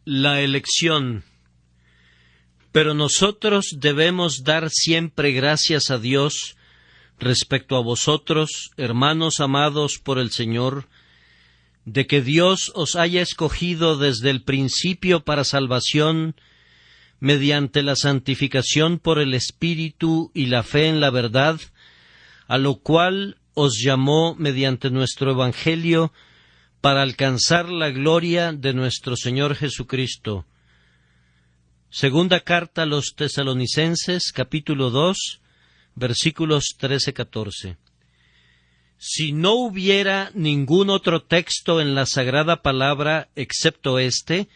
La elección. Pero nosotros debemos dar siempre gracias a Dios respecto a vosotros, hermanos amados por el Señor, de que Dios os haya escogido desde el principio para salvación, mediante la santificación por el Espíritu y la fe en la verdad, a lo cual os llamó mediante nuestro Evangelio, para alcanzar la gloria de nuestro Señor Jesucristo. Segunda carta a los Tesalonicenses, capítulo 2, versículos 13-14. Si no hubiera ningún otro texto en la Sagrada Palabra excepto este,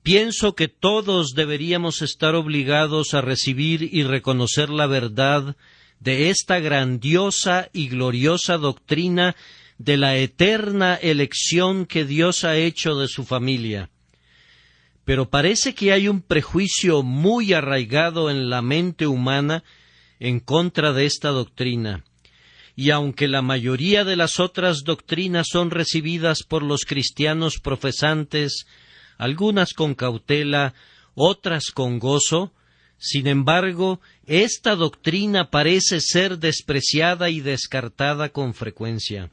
pienso que todos deberíamos estar obligados a recibir y reconocer la verdad de esta grandiosa y gloriosa doctrina de la eterna elección que Dios ha hecho de su familia. Pero parece que hay un prejuicio muy arraigado en la mente humana en contra de esta doctrina, y aunque la mayoría de las otras doctrinas son recibidas por los cristianos profesantes, algunas con cautela, otras con gozo, sin embargo, esta doctrina parece ser despreciada y descartada con frecuencia.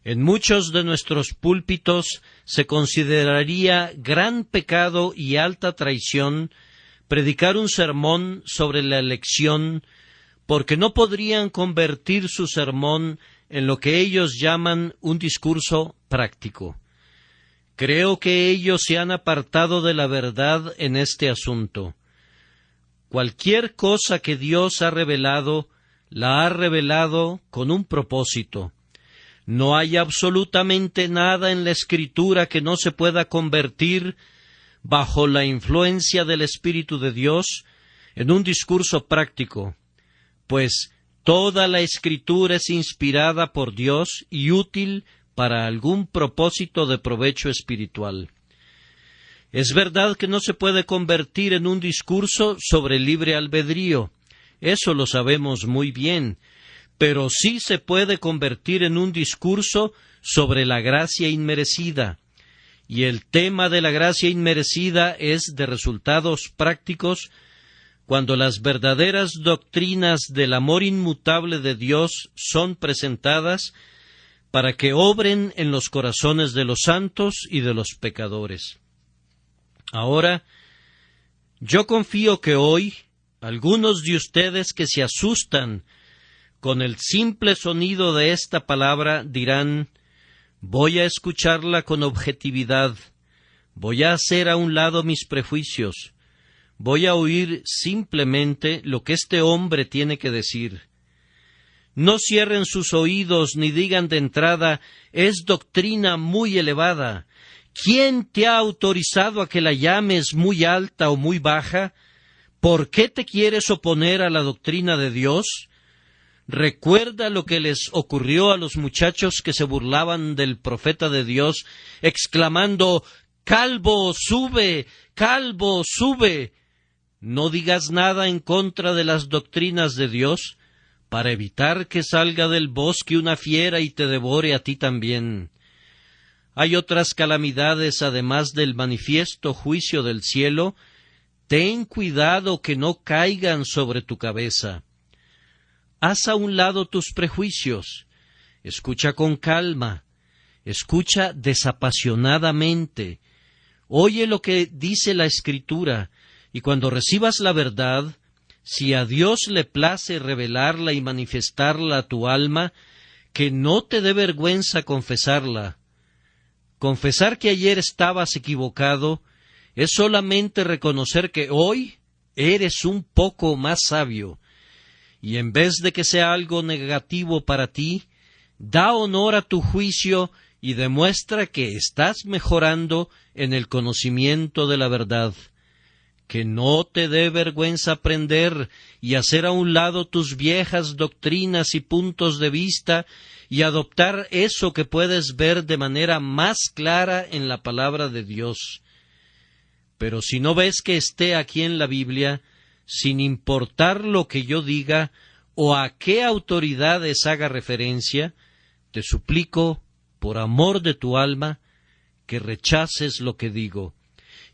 En muchos de nuestros púlpitos se consideraría gran pecado y alta traición predicar un sermón sobre la elección, porque no podrían convertir su sermón en lo que ellos llaman un discurso práctico. Creo que ellos se han apartado de la verdad en este asunto. Cualquier cosa que Dios ha revelado, la ha revelado con un propósito. No hay absolutamente nada en la Escritura que no se pueda convertir, bajo la influencia del Espíritu de Dios, en un discurso práctico, pues toda la Escritura es inspirada por Dios y útil para algún propósito de provecho espiritual. Es verdad que no se puede convertir en un discurso sobre libre albedrío, eso lo sabemos muy bien, pero sí se puede convertir en un discurso sobre la gracia inmerecida, y el tema de la gracia inmerecida es de resultados prácticos cuando las verdaderas doctrinas del amor inmutable de Dios son presentadas para que obren en los corazones de los santos y de los pecadores. Ahora, yo confío que hoy algunos de ustedes que se asustan con el simple sonido de esta palabra dirán: voy a escucharla con objetividad, voy a hacer a un lado mis prejuicios, voy a oír simplemente lo que este hombre tiene que decir. No cierren sus oídos ni digan de entrada: es doctrina muy elevada. ¿Quién te ha autorizado a que la llames muy alta o muy baja? ¿Por qué te quieres oponer a la doctrina de Dios? Recuerda lo que les ocurrió a los muchachos que se burlaban del profeta de Dios, exclamando: «¡Calvo, sube! ¡Calvo, sube!». No digas nada en contra de las doctrinas de Dios, para evitar que salga del bosque una fiera y te devore a ti también. Hay otras calamidades además del manifiesto juicio del cielo. Ten cuidado que no caigan sobre tu cabeza. Haz a un lado tus prejuicios, escucha con calma, escucha desapasionadamente, oye lo que dice la Escritura, y cuando recibas la verdad, si a Dios le place revelarla y manifestarla a tu alma, que no te dé vergüenza confesarla. Confesar que ayer estabas equivocado es solamente reconocer que hoy eres un poco más sabio. Y en vez de que sea algo negativo para ti, da honor a tu juicio y demuestra que estás mejorando en el conocimiento de la verdad. Que no te dé vergüenza aprender y hacer a un lado tus viejas doctrinas y puntos de vista y adoptar eso que puedes ver de manera más clara en la palabra de Dios. Pero si no ves que esté aquí en la Biblia, sin importar lo que yo diga o a qué autoridades haga referencia, te suplico, por amor de tu alma, que rechaces lo que digo.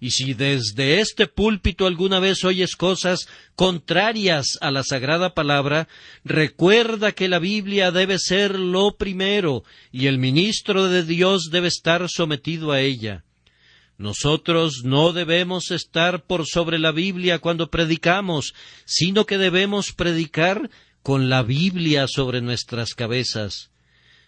Y si desde este púlpito alguna vez oyes cosas contrarias a la Sagrada Palabra, recuerda que la Biblia debe ser lo primero y el ministro de Dios debe estar sometido a ella. Nosotros no debemos estar por sobre la Biblia cuando predicamos, sino que debemos predicar con la Biblia sobre nuestras cabezas.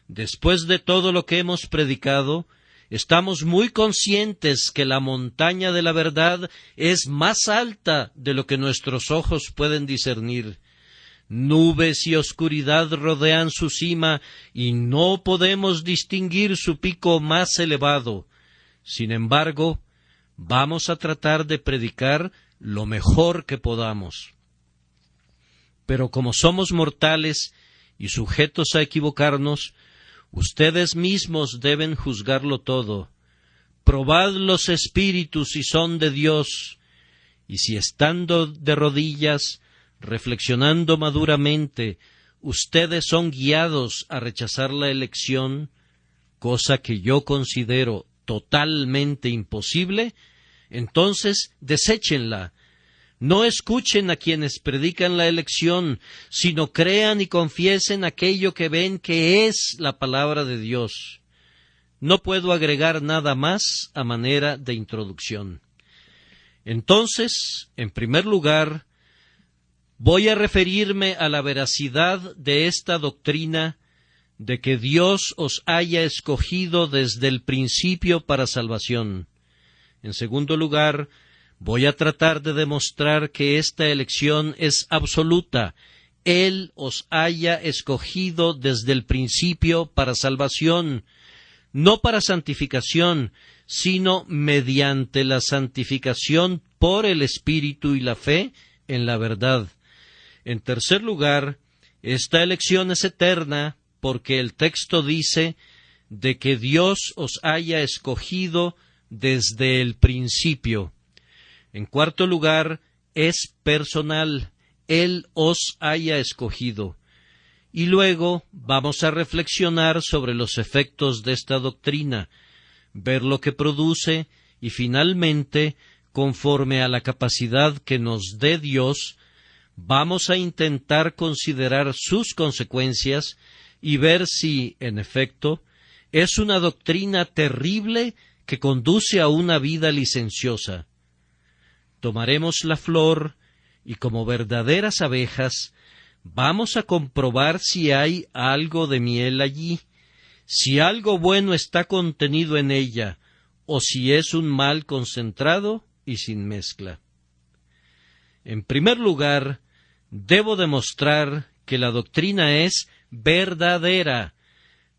Después de todo lo que hemos predicado, estamos muy conscientes que la montaña de la verdad es más alta de lo que nuestros ojos pueden discernir. Nubes y oscuridad rodean su cima y no podemos distinguir su pico más elevado. Sin embargo, vamos a tratar de predicar lo mejor que podamos. Pero como somos mortales y sujetos a equivocarnos, ustedes mismos deben juzgarlo todo. Probad los espíritus si son de Dios, y si estando de rodillas, reflexionando maduramente, ustedes son guiados a rechazar la elección, cosa que yo considero totalmente imposible, entonces deséchenla. No escuchen a quienes predican la elección, sino crean y confiesen aquello que ven que es la palabra de Dios. No puedo agregar nada más a manera de introducción. Entonces, en primer lugar, voy a referirme a la veracidad de esta doctrina de que Dios os haya escogido desde el principio para salvación. En segundo lugar, voy a tratar de demostrar que esta elección es absoluta. Él os haya escogido desde el principio para salvación, no para santificación, sino mediante la santificación por el Espíritu y la fe en la verdad. En tercer lugar, esta elección es eterna porque el texto dice de que Dios os haya escogido desde el principio. En cuarto lugar, es personal. Él os haya escogido. Y luego vamos a reflexionar sobre los efectos de esta doctrina, ver lo que produce y finalmente, conforme a la capacidad que nos dé Dios, vamos a intentar considerar sus consecuencias y ver si, en efecto, es una doctrina terrible que conduce a una vida licenciosa. Tomaremos la flor y como verdaderas abejas vamos a comprobar si hay algo de miel allí, si algo bueno está contenido en ella, o si es un mal concentrado y sin mezcla. En primer lugar, debo demostrar que la doctrina es verdadera.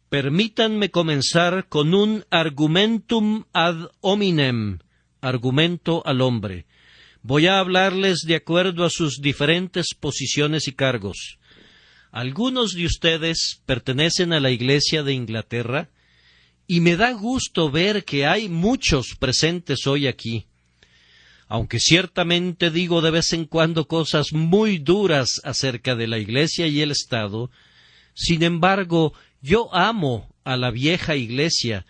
Permítanme comenzar con un argumentum ad hominem, argumento al hombre. Voy a hablarles de acuerdo a sus diferentes posiciones y cargos. Algunos de ustedes pertenecen a la Iglesia de Inglaterra y me da gusto ver que hay muchos presentes hoy aquí. Aunque ciertamente digo de vez en cuando cosas muy duras acerca de la Iglesia y el Estado, sin embargo, yo amo a la vieja Iglesia,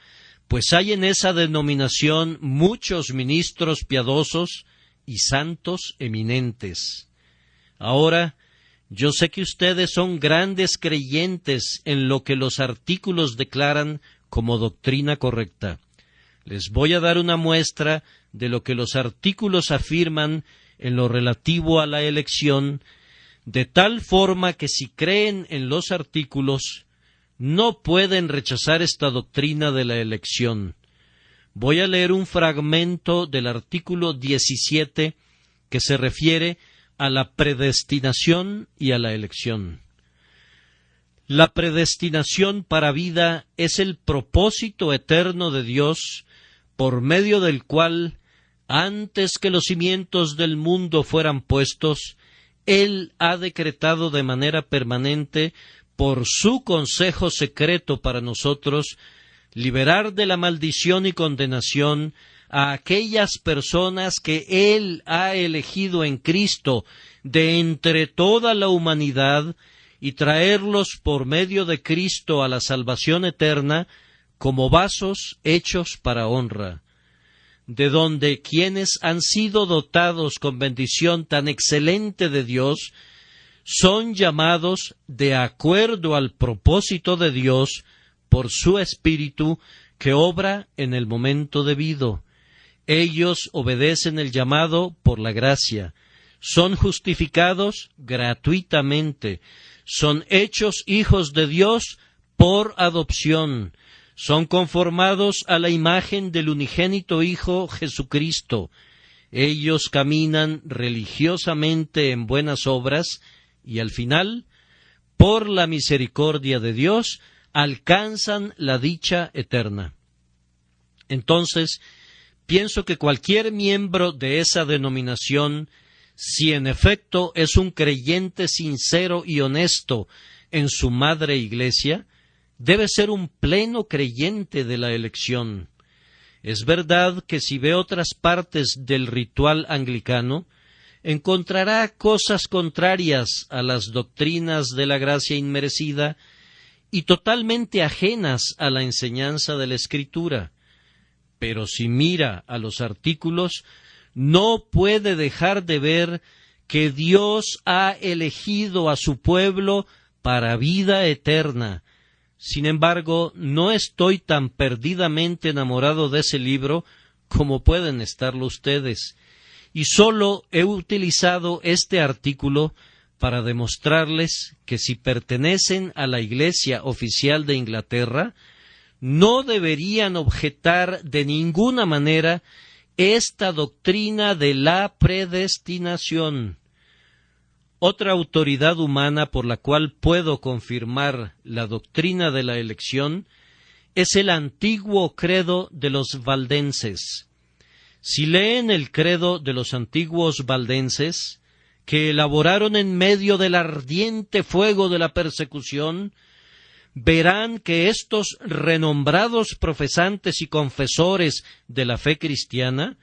pues hay en esa denominación muchos ministros piadosos y santos eminentes. Ahora, yo sé que ustedes son grandes creyentes en lo que los artículos declaran como doctrina correcta. Les voy a dar una muestra de lo que los artículos afirman en lo relativo a la elección, de tal forma que si creen en los artículos, no pueden rechazar esta doctrina de la elección. Voy a leer un fragmento del artículo 17 que se refiere a la predestinación y a la elección. La predestinación para vida es el propósito eterno de Dios, por medio del cual, antes que los cimientos del mundo fueran puestos, Él ha decretado de manera permanente, por su consejo secreto para nosotros, liberar de la maldición y condenación a aquellas personas que Él ha elegido en Cristo de entre toda la humanidad y traerlos por medio de Cristo a la salvación eterna como vasos hechos para honra. de donde quienes han sido dotados con bendición tan excelente de Dios son llamados de acuerdo al propósito de Dios por su Espíritu que obra en el momento debido. Ellos obedecen el llamado por la gracia, son justificados gratuitamente, son hechos hijos de Dios por adopción, son conformados a la imagen del unigénito Hijo Jesucristo. Ellos caminan religiosamente en buenas obras y al final, por la misericordia de Dios, alcanzan la dicha eterna. Entonces, pienso que cualquier miembro de esa denominación, si en efecto es un creyente sincero y honesto en su madre iglesia, debe ser un pleno creyente de la elección. Es verdad que si ve otras partes del ritual anglicano, encontrará cosas contrarias a las doctrinas de la gracia inmerecida y totalmente ajenas a la enseñanza de la Escritura. Pero si mira a los artículos, no puede dejar de ver que Dios ha elegido a su pueblo para vida eterna. Sin embargo, no estoy tan perdidamente enamorado de ese libro como pueden estarlo ustedes, y solo he utilizado este artículo para demostrarles que si pertenecen a la Iglesia oficial de Inglaterra, no deberían objetar de ninguna manera esta doctrina de la predestinación. Otra autoridad humana por la cual puedo confirmar la doctrina de la elección es el antiguo credo de los valdenses. Si leen el credo de los antiguos valdenses, que elaboraron en medio del ardiente fuego de la persecución, verán que estos renombrados profesantes y confesores de la fe cristiana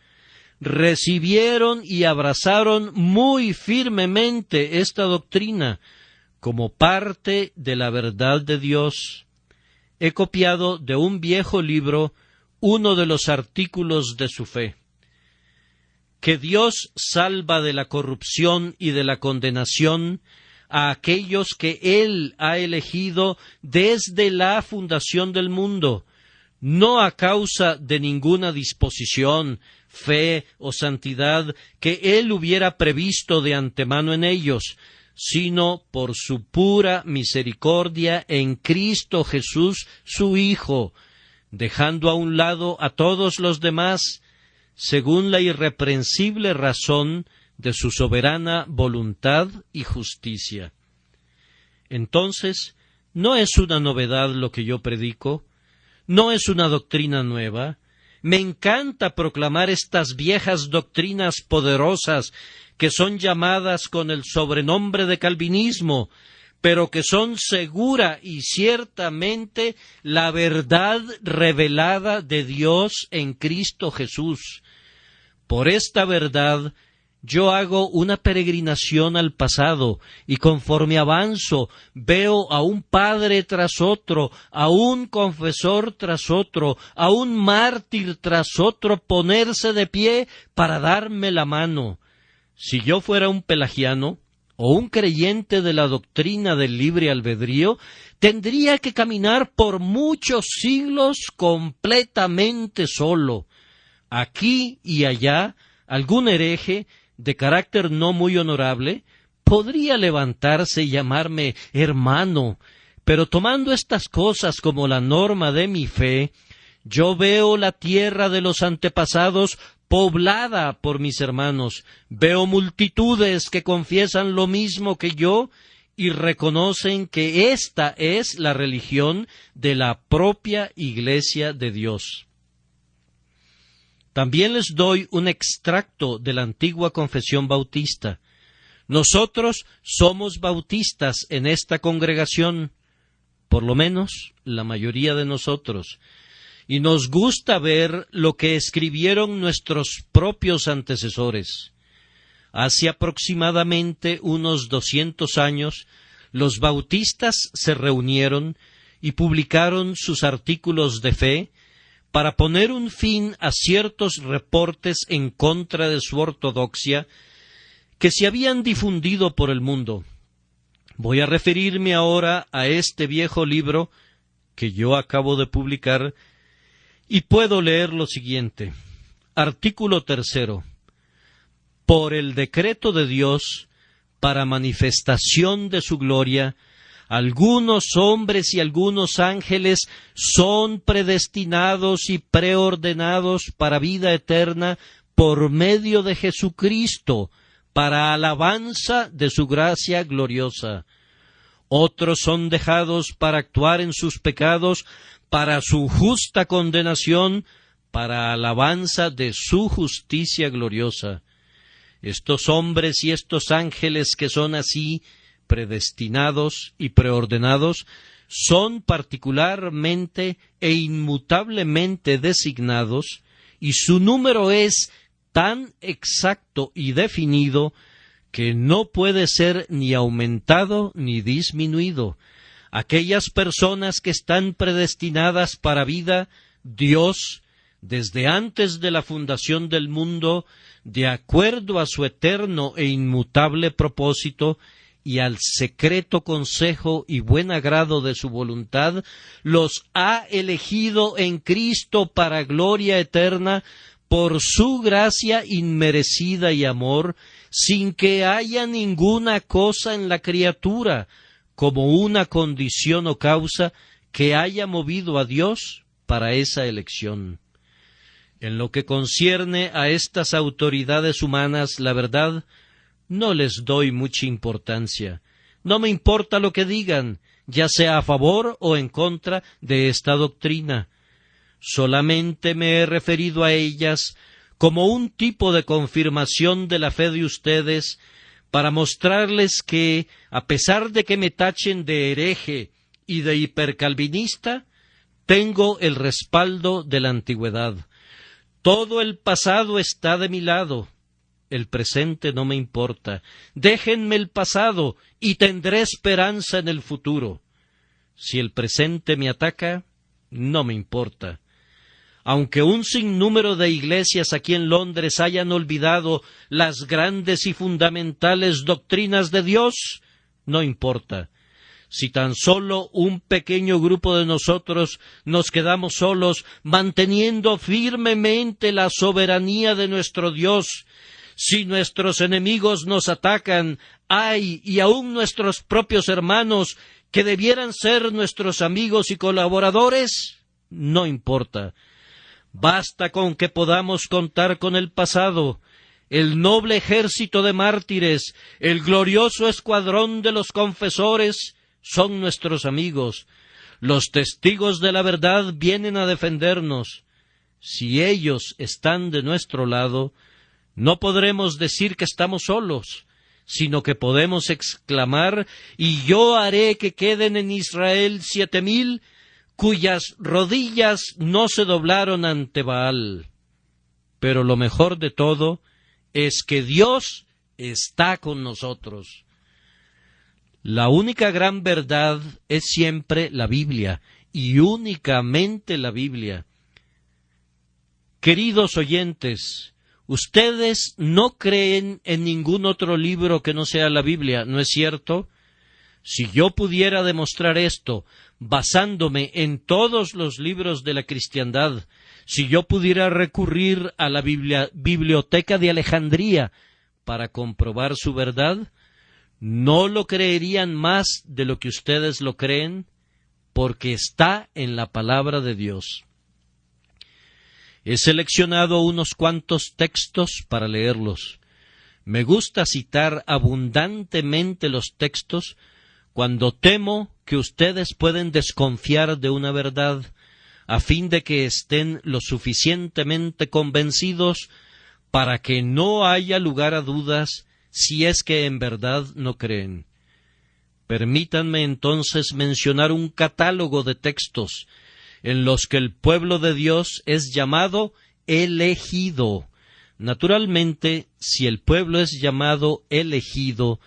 recibieron y abrazaron muy firmemente esta doctrina como parte de la verdad de Dios. He copiado de un viejo libro uno de los artículos de su fe. Que Dios salva de la corrupción y de la condenación a aquellos que Él ha elegido desde la fundación del mundo, no a causa de ninguna disposición, fe o santidad que Él hubiera previsto de antemano en ellos, sino por su pura misericordia en Cristo Jesús, su Hijo, dejando a un lado a todos los demás, según la irreprensible razón de su soberana voluntad y justicia. Entonces, no es una novedad lo que yo predico, no es una doctrina nueva. Me encanta proclamar estas viejas doctrinas poderosas que son llamadas con el sobrenombre de calvinismo, pero que son segura y ciertamente la verdad revelada de Dios en Cristo Jesús. Por esta verdad yo hago una peregrinación al pasado, y conforme avanzo veo a un padre tras otro, a un confesor tras otro, a un mártir tras otro ponerse de pie para darme la mano. Si yo fuera un pelagiano o un creyente de la doctrina del libre albedrío, tendría que caminar por muchos siglos completamente solo. Aquí y allá algún hereje de carácter no muy honorable podría levantarse y llamarme hermano, pero tomando estas cosas como la norma de mi fe, yo veo la tierra de los antepasados poblada por mis hermanos, veo multitudes que confiesan lo mismo que yo y reconocen que esta es la religión de la propia Iglesia de Dios. También les doy un extracto de la antigua confesión bautista. Nosotros somos bautistas en esta congregación, por lo menos la mayoría de nosotros, y nos gusta ver lo que escribieron nuestros propios antecesores. Hace aproximadamente unos 200 años, los bautistas se reunieron y publicaron sus artículos de fe para poner un fin a ciertos reportes en contra de su ortodoxia que se habían difundido por el mundo. Voy a referirme ahora a este viejo libro que yo acabo de publicar y puedo leer lo siguiente. Artículo 3. Por el decreto de Dios, para manifestación de su gloria, algunos hombres y algunos ángeles son predestinados y preordenados para vida eterna por medio de Jesucristo, para alabanza de su gracia gloriosa. Otros son dejados para actuar en sus pecados, para su justa condenación, para alabanza de su justicia gloriosa. Estos hombres y estos ángeles que son así, predestinados y preordenados, son particularmente e inmutablemente designados, y su número es tan exacto y definido que no puede ser ni aumentado ni disminuido. Aquellas personas que están predestinadas para vida, Dios, desde antes de la fundación del mundo, de acuerdo a su eterno e inmutable propósito y al secreto consejo y buen agrado de su voluntad, los ha elegido en Cristo para gloria eterna, por su gracia inmerecida y amor, sin que haya ninguna cosa en la criatura, como una condición o causa que haya movido a Dios para esa elección. En lo que concierne a estas autoridades humanas, la verdad, no les doy mucha importancia. No me importa lo que digan, ya sea a favor o en contra de esta doctrina. Solamente me he referido a ellas como un tipo de confirmación de la fe de ustedes, para mostrarles que, a pesar de que me tachen de hereje y de hipercalvinista, tengo el respaldo de la antigüedad. Todo el pasado está de mi lado. El presente no me importa. Déjenme el pasado y tendré esperanza en el futuro. Si el presente me ataca, no me importa. Aunque un sinnúmero de iglesias aquí en Londres hayan olvidado las grandes y fundamentales doctrinas de Dios, no importa. Si tan solo un pequeño grupo de nosotros nos quedamos solos, manteniendo firmemente la soberanía de nuestro Dios, si nuestros enemigos nos atacan, ay, y aun nuestros propios hermanos, que debieran ser nuestros amigos y colaboradores, no importa. Basta con que podamos contar con el pasado, el noble ejército de mártires, el glorioso escuadrón de los confesores, son nuestros amigos. Los testigos de la verdad vienen a defendernos. Si ellos están de nuestro lado, no podremos decir que estamos solos, sino que podemos exclamar: y yo haré que queden en Israel 7,000 cuyas rodillas no se doblaron ante Baal. Pero lo mejor de todo es que Dios está con nosotros. La única gran verdad es siempre la Biblia, y únicamente la Biblia. Queridos oyentes, ustedes no creen en ningún otro libro que no sea la Biblia, ¿no es cierto? Si yo pudiera demostrar esto, basándome en todos los libros de la cristiandad, si yo pudiera recurrir a la biblioteca de Alejandría para comprobar su verdad, ¿no lo creerían más de lo que ustedes lo creen? Porque está en la palabra de Dios. He seleccionado unos cuantos textos para leerlos. Me gusta citar abundantemente los textos cuando temo que ustedes pueden desconfiar de una verdad, a fin de que estén lo suficientemente convencidos para que no haya lugar a dudas si es que en verdad no creen. Permítanme entonces mencionar un catálogo de textos en los que el pueblo de Dios es llamado elegido. Naturalmente, si el pueblo es llamado elegido,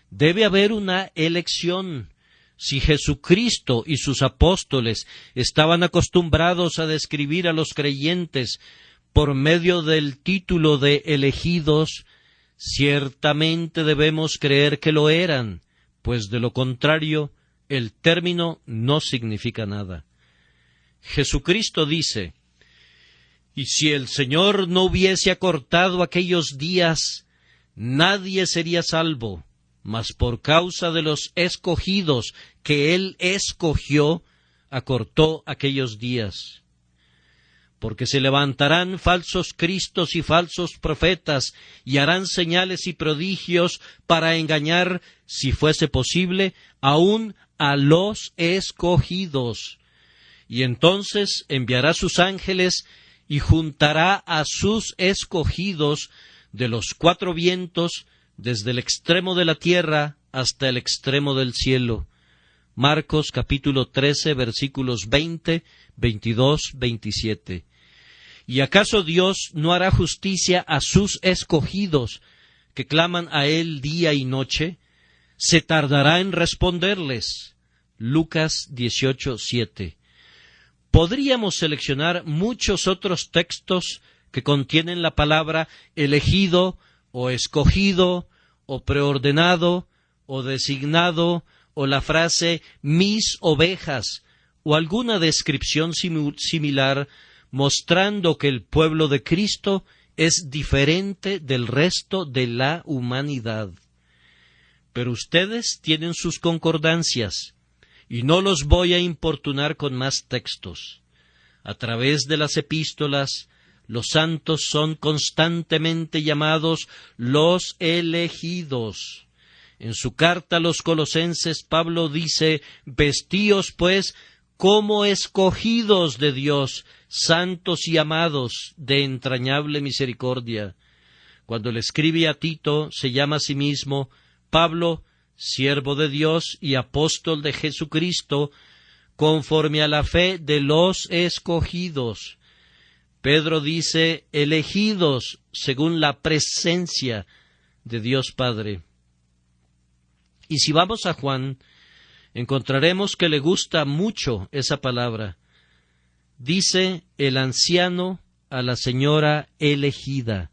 debe haber una elección. Si Jesucristo y sus apóstoles estaban acostumbrados a describir a los creyentes por medio del título de elegidos, ciertamente debemos creer que lo eran, pues de lo contrario, el término no significa nada. Jesucristo dice: «Y si el Señor no hubiese acortado aquellos días, nadie sería salvo, mas por causa de los escogidos que Él escogió, acortó aquellos días. Porque se levantarán falsos cristos y falsos profetas, y harán señales y prodigios para engañar, si fuese posible, aun a los escogidos. Y entonces enviará sus ángeles y juntará a sus escogidos de los cuatro vientos, desde el extremo de la tierra hasta el extremo del cielo». Marcos capítulo 13, versículos 20, 22, 27. ¿Y acaso Dios no hará justicia a sus escogidos, que claman a Él día y noche? ¿Se tardará en responderles? Lucas 18, 7. Podríamos seleccionar muchos otros textos que contienen la palabra elegido, o escogido, o preordenado, o designado, o la frase mis ovejas, o alguna descripción similar, mostrando que el pueblo de Cristo es diferente del resto de la humanidad. Pero ustedes tienen sus concordancias, y no los voy a importunar con más textos. A través de las epístolas, los santos son constantemente llamados los elegidos. En su carta a los Colosenses, Pablo dice: «Vestíos, pues, como escogidos de Dios, santos y amados, de entrañable misericordia». Cuando le escribe a Tito, se llama a sí mismo Pablo, siervo de Dios y apóstol de Jesucristo, conforme a la fe de los escogidos. Pedro dice elegidos según la presencia de Dios Padre. Y si vamos a Juan, encontraremos que le gusta mucho esa palabra. Dice el anciano a la señora elegida,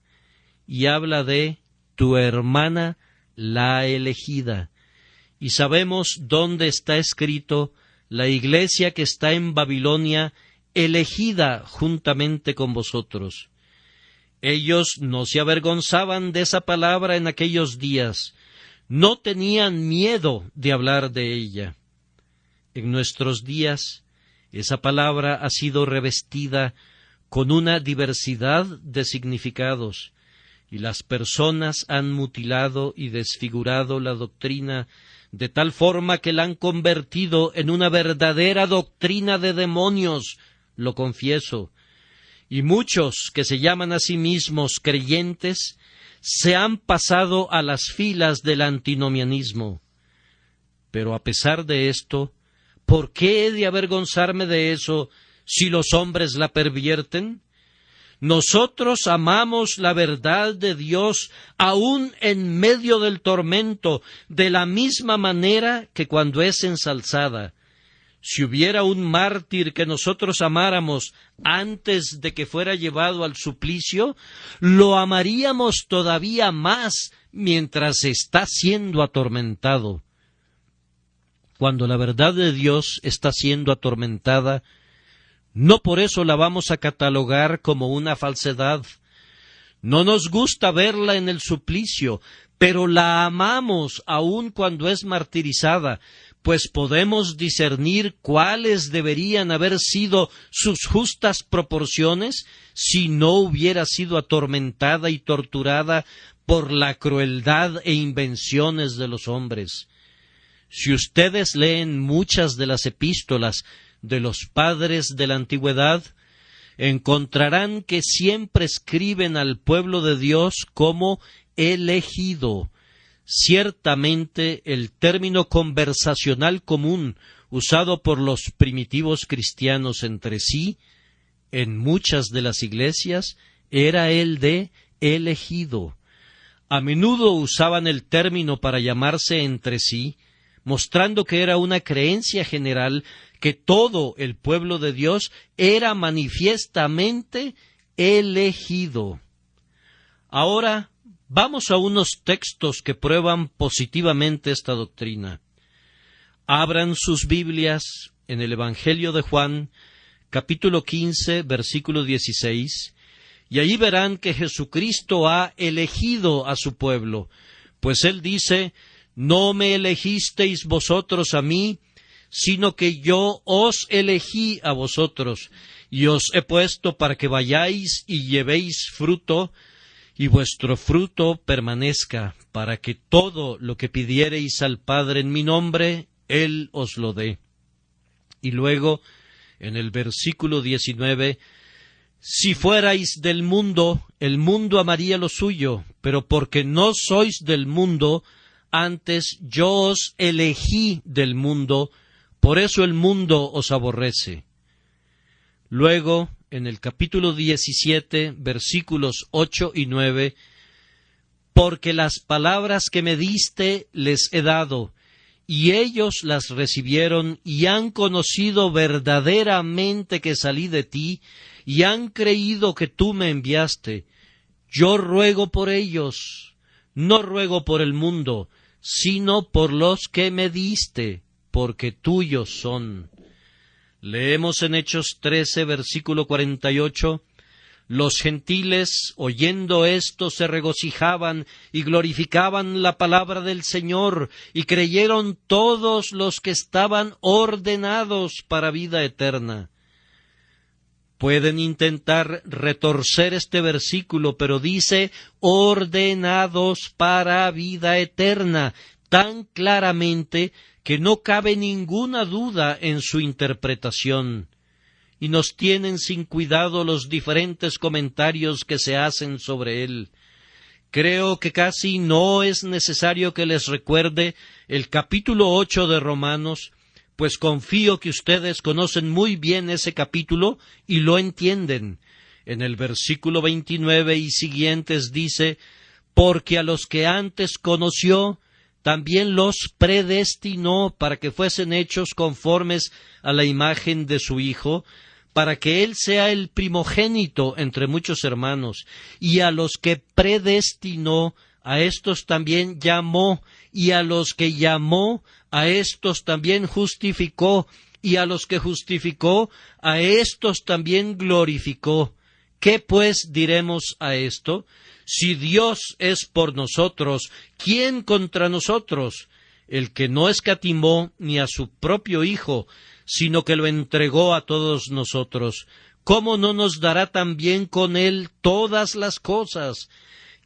y habla de tu hermana la elegida. Y sabemos dónde está escrito: la iglesia que está en Babilonia, elegida juntamente con vosotros. Ellos no se avergonzaban de esa palabra en aquellos días, no tenían miedo de hablar de ella. En nuestros días, esa palabra ha sido revestida con una diversidad de significados, y las personas han mutilado y desfigurado la doctrina de tal forma que la han convertido en una verdadera doctrina de demonios, lo confieso. Y muchos que se llaman a sí mismos creyentes se han pasado a las filas del antinomianismo. Pero a pesar de esto, ¿por qué he de avergonzarme de eso si los hombres la pervierten? Nosotros amamos la verdad de Dios aún en medio del tormento, de la misma manera que cuando es ensalzada. Si hubiera un mártir que nosotros amáramos antes de que fuera llevado al suplicio, lo amaríamos todavía más mientras está siendo atormentado. Cuando la verdad de Dios está siendo atormentada, no por eso la vamos a catalogar como una falsedad. No nos gusta verla en el suplicio, pero la amamos aun cuando es martirizada, pues podemos discernir cuáles deberían haber sido sus justas proporciones si no hubiera sido atormentada y torturada por la crueldad e invenciones de los hombres. Si ustedes leen muchas de las epístolas de los padres de la antigüedad, encontrarán que siempre escriben al pueblo de Dios como elegido. Ciertamente el término conversacional común usado por los primitivos cristianos entre sí, en muchas de las iglesias, era el de elegido. A menudo usaban el término para llamarse entre sí, mostrando que era una creencia general que todo el pueblo de Dios era manifiestamente elegido. Ahora vamos a unos textos que prueban positivamente esta doctrina. Abran sus Biblias en el Evangelio de Juan, capítulo 15, versículo 16, y allí verán que Jesucristo ha elegido a su pueblo, pues Él dice: «No me elegisteis vosotros a mí, sino que yo os elegí a vosotros, y os he puesto para que vayáis y llevéis fruto, y vuestro fruto permanezca, para que todo lo que pidiereis al Padre en mi nombre, Él os lo dé». Y luego, en el versículo 19, «Si fuerais del mundo, el mundo amaría lo suyo, pero porque no sois del mundo, antes yo os elegí del mundo, por eso el mundo os aborrece». Luego, en el capítulo 17, versículos 8 y 9, «Porque las palabras que me diste les he dado, y ellos las recibieron y han conocido verdaderamente que salí de ti, y han creído que tú me enviaste. Yo ruego por ellos, no ruego por el mundo, sino por los que me diste, porque tuyos son». Leemos en Hechos 13, versículo 48, «Los gentiles, oyendo esto, se regocijaban y glorificaban la palabra del Señor, y creyeron todos los que estaban ordenados para vida eterna». Pueden intentar retorcer este versículo, pero dice ordenados para vida eterna, tan claramente que no cabe ninguna duda en su interpretación. Y nos tienen sin cuidado los diferentes comentarios que se hacen sobre él. Creo que casi no es necesario que les recuerde el capítulo 8 de Romanos, pues confío que ustedes conocen muy bien ese capítulo y lo entienden. En el versículo 29 y siguientes dice: «Porque a los que antes conoció, también los predestinó para que fuesen hechos conformes a la imagen de su Hijo, para que Él sea el primogénito entre muchos hermanos. Y a los que predestinó, a estos también llamó, y a los que llamó, a estos también justificó, y a los que justificó, a estos también glorificó». ¿Qué pues diremos a esto? Si Dios es por nosotros, ¿quién contra nosotros? El que no escatimó ni a su propio Hijo, sino que lo entregó a todos nosotros, ¿cómo no nos dará también con él todas las cosas?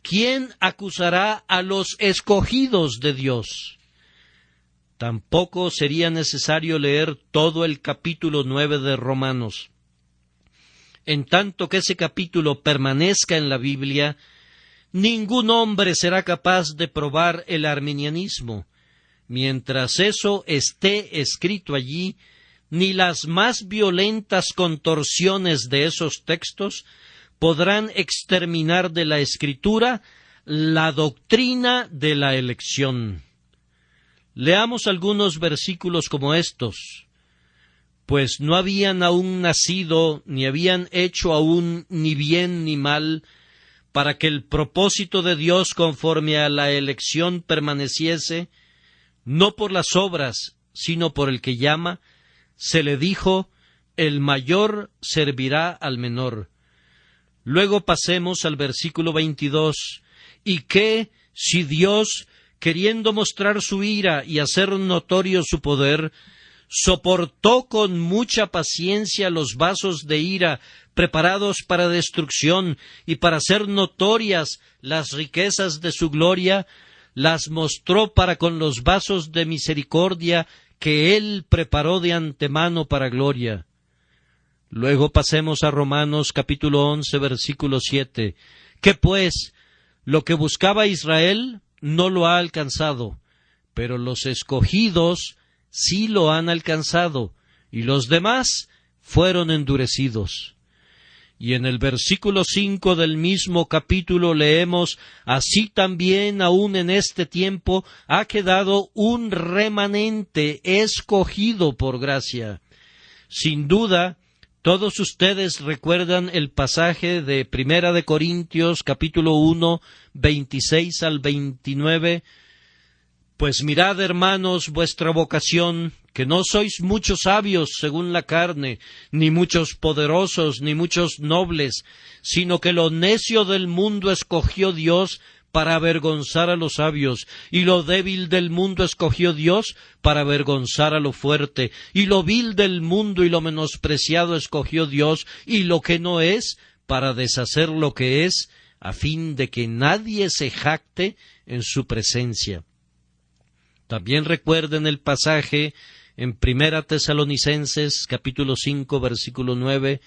¿Quién acusará a los escogidos de Dios? Tampoco sería necesario leer todo el capítulo 9 de Romanos. En tanto que ese capítulo permanezca en la Biblia, ningún hombre será capaz de probar el arminianismo. Mientras eso esté escrito allí, ni las más violentas contorsiones de esos textos podrán exterminar de la Escritura la doctrina de la elección. Leamos algunos versículos como estos. «Pues no habían aún nacido, ni habían hecho aún ni bien ni mal, para que el propósito de Dios conforme a la elección permaneciese, no por las obras, sino por el que llama, se le dijo, el mayor servirá al menor». Luego pasemos al versículo 22. «¿Y qué si Dios, queriendo mostrar su ira y hacer notorio su poder, soportó con mucha paciencia los vasos de ira preparados para destrucción y para hacer notorias las riquezas de su gloria, las mostró para con los vasos de misericordia que Él preparó de antemano para gloria?» Luego pasemos a Romanos capítulo 11, versículo 7. «¿Qué pues? Lo que buscaba Israel no lo ha alcanzado, pero los escogidos sí lo han alcanzado, y los demás fueron endurecidos». Y en el versículo 5 del mismo capítulo leemos: así también aún en este tiempo ha quedado un remanente escogido por gracia. Sin duda, todos ustedes recuerdan el pasaje de Primera de Corintios, capítulo 1, 26 al 29. Pues mirad, hermanos, vuestra vocación, que no sois muchos sabios según la carne, ni muchos poderosos, ni muchos nobles, sino que lo necio del mundo escogió Dios para avergonzar a los sabios, y lo débil del mundo escogió Dios para avergonzar a lo fuerte, y lo vil del mundo y lo menospreciado escogió Dios, y lo que no es, para deshacer lo que es, a fin de que nadie se jacte en su presencia. También recuerden el pasaje en Primera Tesalonicenses, capítulo 5, versículo 9,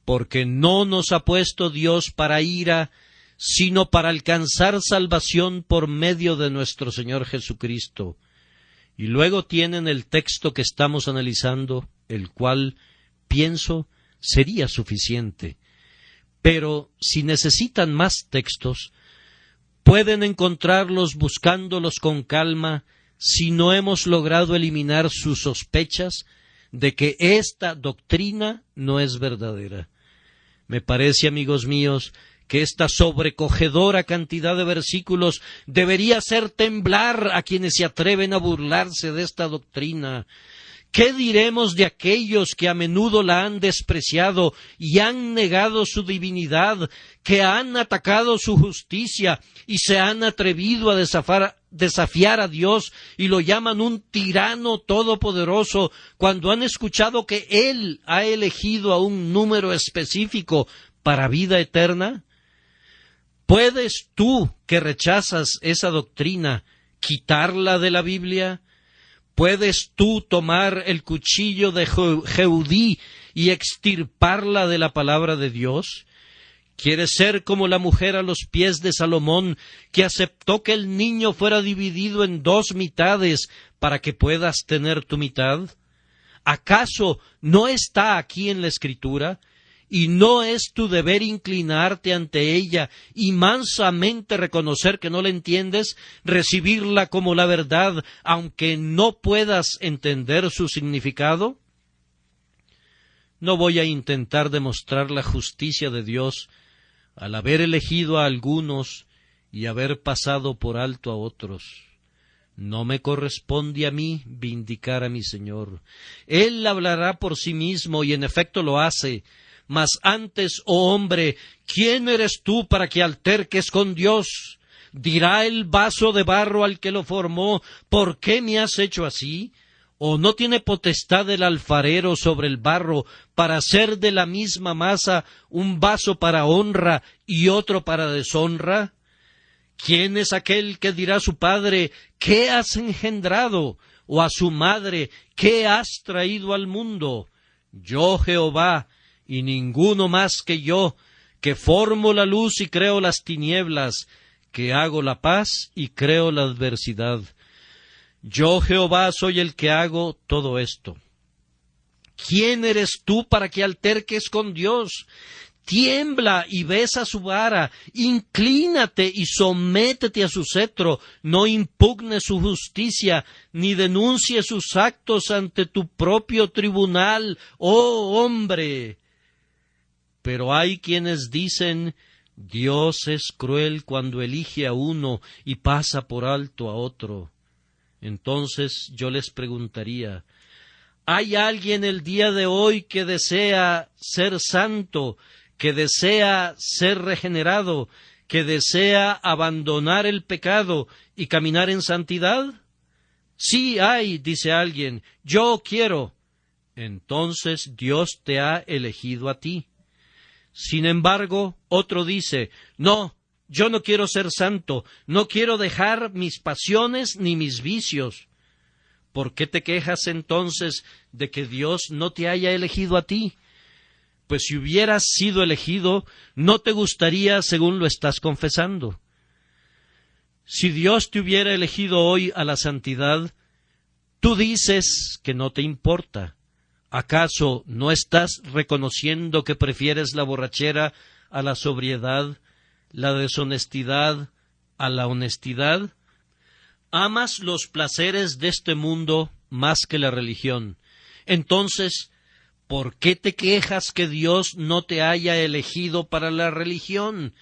porque no nos ha puesto Dios para ira, sino para alcanzar salvación por medio de nuestro Señor Jesucristo. Y luego tienen el texto que estamos analizando, el cual, pienso, sería suficiente. Pero si necesitan más textos, pueden encontrarlos buscándolos con calma, si no hemos logrado eliminar sus sospechas de que esta doctrina no es verdadera. Me parece, amigos míos, que esta sobrecogedora cantidad de versículos debería hacer temblar a quienes se atreven a burlarse de esta doctrina. ¿Qué diremos de aquellos que a menudo la han despreciado y han negado su divinidad, que han atacado su justicia y se han atrevido a desafiar a Dios y lo llaman un tirano todopoderoso, cuando han escuchado que Él ha elegido a un número específico para vida eterna? ¿Puedes tú, que rechazas esa doctrina, quitarla de la Biblia? ¿Puedes tú tomar el cuchillo de Jehudí y extirparla de la palabra de Dios? ¿Quieres ser como la mujer a los pies de Salomón, que aceptó que el niño fuera dividido en 2 mitades para que puedas tener tu mitad? ¿Acaso no está aquí en la Escritura? ¿Y no es tu deber inclinarte ante ella y mansamente reconocer que no la entiendes, recibirla como la verdad, aunque no puedas entender su significado? No voy a intentar demostrar la justicia de Dios al haber elegido a algunos y haber pasado por alto a otros. No me corresponde a mí vindicar a mi Señor. Él hablará por sí mismo y en efecto lo hace. Mas antes, oh hombre, ¿quién eres tú para que alterques con Dios? ¿Dirá el vaso de barro al que lo formó, ¿por qué me has hecho así? ¿O no tiene potestad el alfarero sobre el barro para hacer de la misma masa un vaso para honra y otro para deshonra? ¿Quién es aquel que dirá a su padre, ¿qué has engendrado? O a su madre, ¿qué has traído al mundo? Yo, Jehová, y ninguno más que yo, que formo la luz y creo las tinieblas, que hago la paz y creo la adversidad. Yo, Jehová, soy el que hago todo esto. ¿Quién eres tú para que alterques con Dios? Tiembla y besa su vara, inclínate y sométete a su cetro, no impugnes su justicia, ni denuncies sus actos ante tu propio tribunal, oh hombre. Pero hay quienes dicen, Dios es cruel cuando elige a uno y pasa por alto a otro. Entonces yo les preguntaría, ¿hay alguien el día de hoy que desea ser santo, que desea ser regenerado, que desea abandonar el pecado y caminar en santidad? Sí hay, dice alguien, yo quiero. Entonces Dios te ha elegido a ti. Sin embargo, otro dice, no, yo no quiero ser santo, no quiero dejar mis pasiones ni mis vicios. ¿Por qué te quejas entonces de que Dios no te haya elegido a ti? Pues si hubieras sido elegido, no te gustaría según lo estás confesando. Si Dios te hubiera elegido hoy a la santidad, tú dices que no te importa. ¿Acaso no estás reconociendo que prefieres la borrachera a la sobriedad, la deshonestidad a la honestidad? Amas los placeres de este mundo más que la religión. Entonces, ¿por qué te quejas que Dios no te haya elegido para la religión?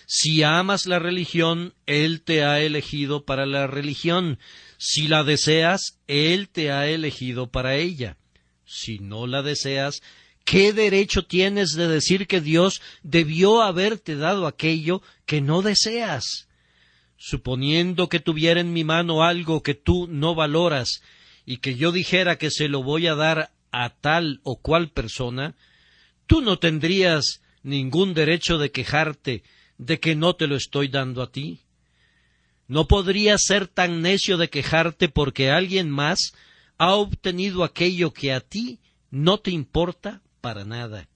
Si amas la religión, Él te ha elegido para la religión. Si la deseas, Él te ha elegido para ella. Si no la deseas, ¿qué derecho tienes de decir que Dios debió haberte dado aquello que no deseas? Suponiendo que tuviera en mi mano algo que tú no valoras, y que yo dijera que se lo voy a dar a tal o cual persona, tú no tendrías ningún derecho de quejarte de que no te lo estoy dando a ti. No podrías ser tan necio de quejarte porque alguien más ha obtenido aquello que a ti no te importa para nada.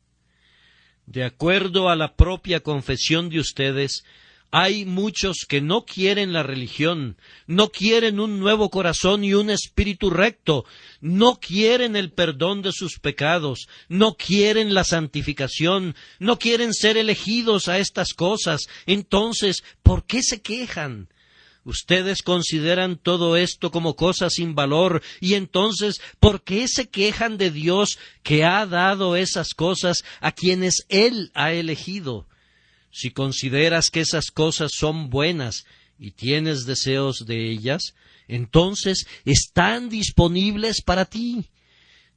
De acuerdo a la propia confesión de ustedes, hay muchos que no quieren la religión, no quieren un nuevo corazón y un espíritu recto, no quieren el perdón de sus pecados, no quieren la santificación, no quieren ser elegidos a estas cosas. Entonces, ¿por qué se quejan? Ustedes consideran todo esto como cosas sin valor, y entonces, ¿por qué se quejan de Dios que ha dado esas cosas a quienes Él ha elegido? Si consideras que esas cosas son buenas y tienes deseos de ellas, entonces están disponibles para ti.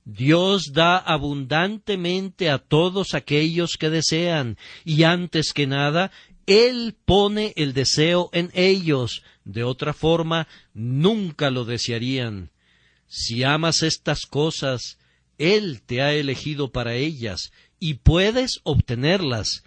Dios da abundantemente a todos aquellos que desean, y antes que nada, Él pone el deseo en ellos. De otra forma, nunca lo desearían. Si amas estas cosas, Él te ha elegido para ellas, y puedes obtenerlas.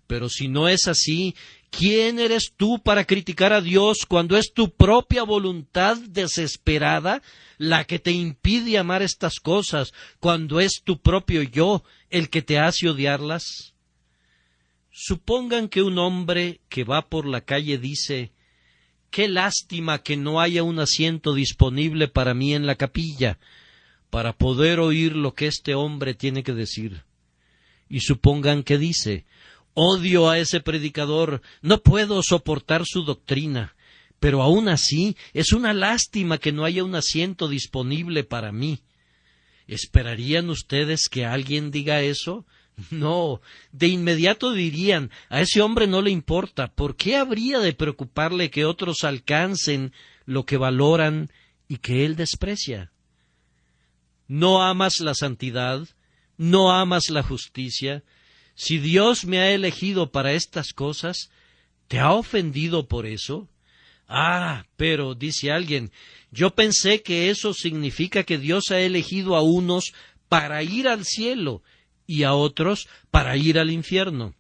Pero si no es así, ¿quién eres tú para criticar a Dios cuando es tu propia voluntad desesperada la que te impide amar estas cosas, cuando es tu propio yo el que te hace odiarlas? Supongan que un hombre que va por la calle dice: «Qué lástima que no haya un asiento disponible para mí en la capilla, para poder oír lo que este hombre tiene que decir». Y supongan que dice: «Odio a ese predicador, no puedo soportar su doctrina, pero aún así es una lástima que no haya un asiento disponible para mí». ¿Esperarían ustedes que alguien diga eso? No, de inmediato dirían: «A ese hombre no le importa, ¿por qué habría de preocuparle que otros alcancen lo que valoran y que él desprecia?» ¿No amas la santidad? ¿No amas la justicia? Si Dios me ha elegido para estas cosas, ¿te ha ofendido por eso? «Ah, pero», dice alguien, «yo pensé que eso significa que Dios ha elegido a unos para ir al cielo y a otros para ir al infierno».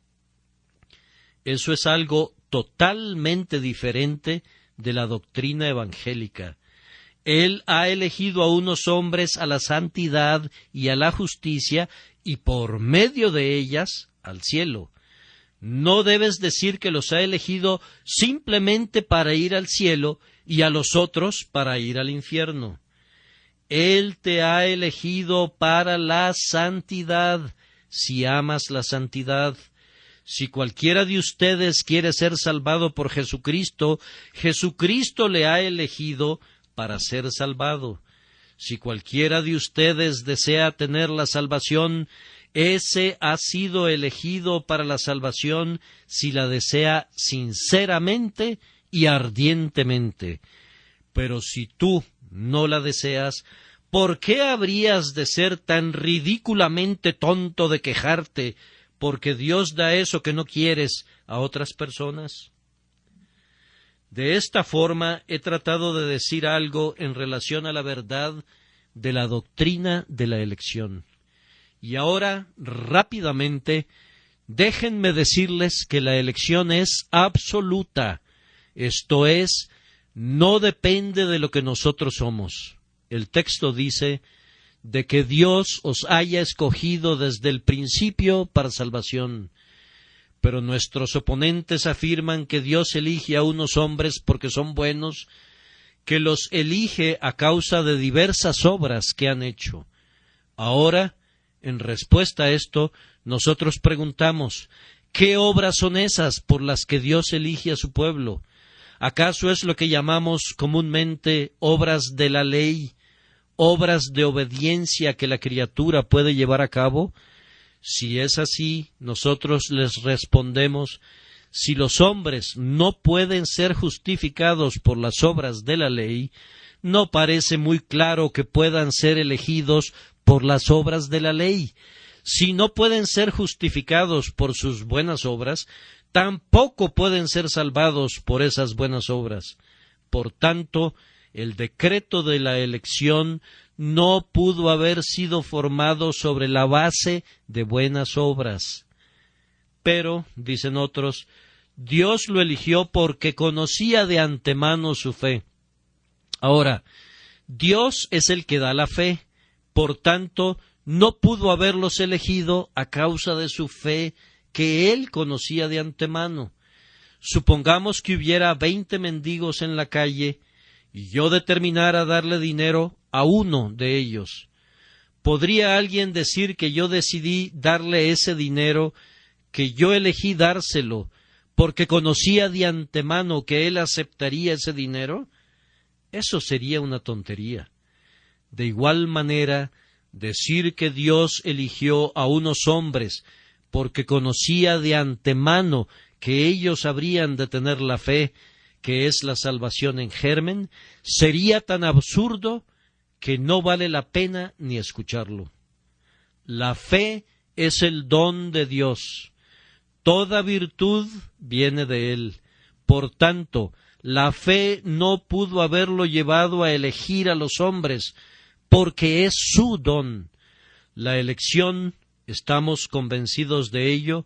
Eso es algo totalmente diferente de la doctrina evangélica. Él ha elegido a unos hombres a la santidad y a la justicia, y por medio de ellas al cielo. No debes decir que los ha elegido simplemente para ir al cielo y a los otros para ir al infierno. Él te ha elegido para la santidad, si amas la santidad. Si cualquiera de ustedes quiere ser salvado por Jesucristo, Jesucristo le ha elegido para ser salvado. Si cualquiera de ustedes desea tener la salvación, ese ha sido elegido para la salvación si la desea sinceramente y ardientemente. Pero si tú no la deseas, ¿por qué habrías de ser tan ridículamente tonto de quejarte porque Dios da eso que no quieres a otras personas? De esta forma he tratado de decir algo en relación a la verdad de la doctrina de la elección. Y ahora, rápidamente, déjenme decirles que la elección es absoluta, esto es, no depende de lo que nosotros somos. El texto dice de que Dios os haya escogido desde el principio para salvación. Pero nuestros oponentes afirman que Dios elige a unos hombres porque son buenos, que los elige a causa de diversas obras que han hecho. Ahora, en respuesta a esto, nosotros preguntamos, ¿qué obras son esas por las que Dios elige a su pueblo? ¿Acaso es lo que llamamos comúnmente obras de la ley, obras de obediencia que la criatura puede llevar a cabo? Si es así, nosotros les respondemos, si los hombres no pueden ser justificados por las obras de la ley, no parece muy claro que puedan ser elegidos por las obras de la ley. Si no pueden ser justificados por sus buenas obras, tampoco pueden ser salvados por esas buenas obras. Por tanto, el decreto de la elección no pudo haber sido formado sobre la base de buenas obras. Pero, dicen otros, Dios lo eligió porque conocía de antemano su fe. Ahora, Dios es el que da la fe, por tanto, no pudo haberlos elegido a causa de su fe que Él conocía de antemano. Supongamos que hubiera 20 mendigos en la calle y yo determinara darle dinero a uno de ellos. ¿Podría alguien decir que yo decidí darle ese dinero, que yo elegí dárselo, porque conocía de antemano que él aceptaría ese dinero? Eso sería una tontería. De igual manera, decir que Dios eligió a unos hombres porque conocía de antemano que ellos habrían de tener la fe, que es la salvación en germen, sería tan absurdo que no vale la pena ni escucharlo. La fe es el don de Dios. Toda virtud viene de Él. Por tanto, la fe no pudo haberlo llevado a elegir a los hombres, porque es su don. La elección, estamos convencidos de ello,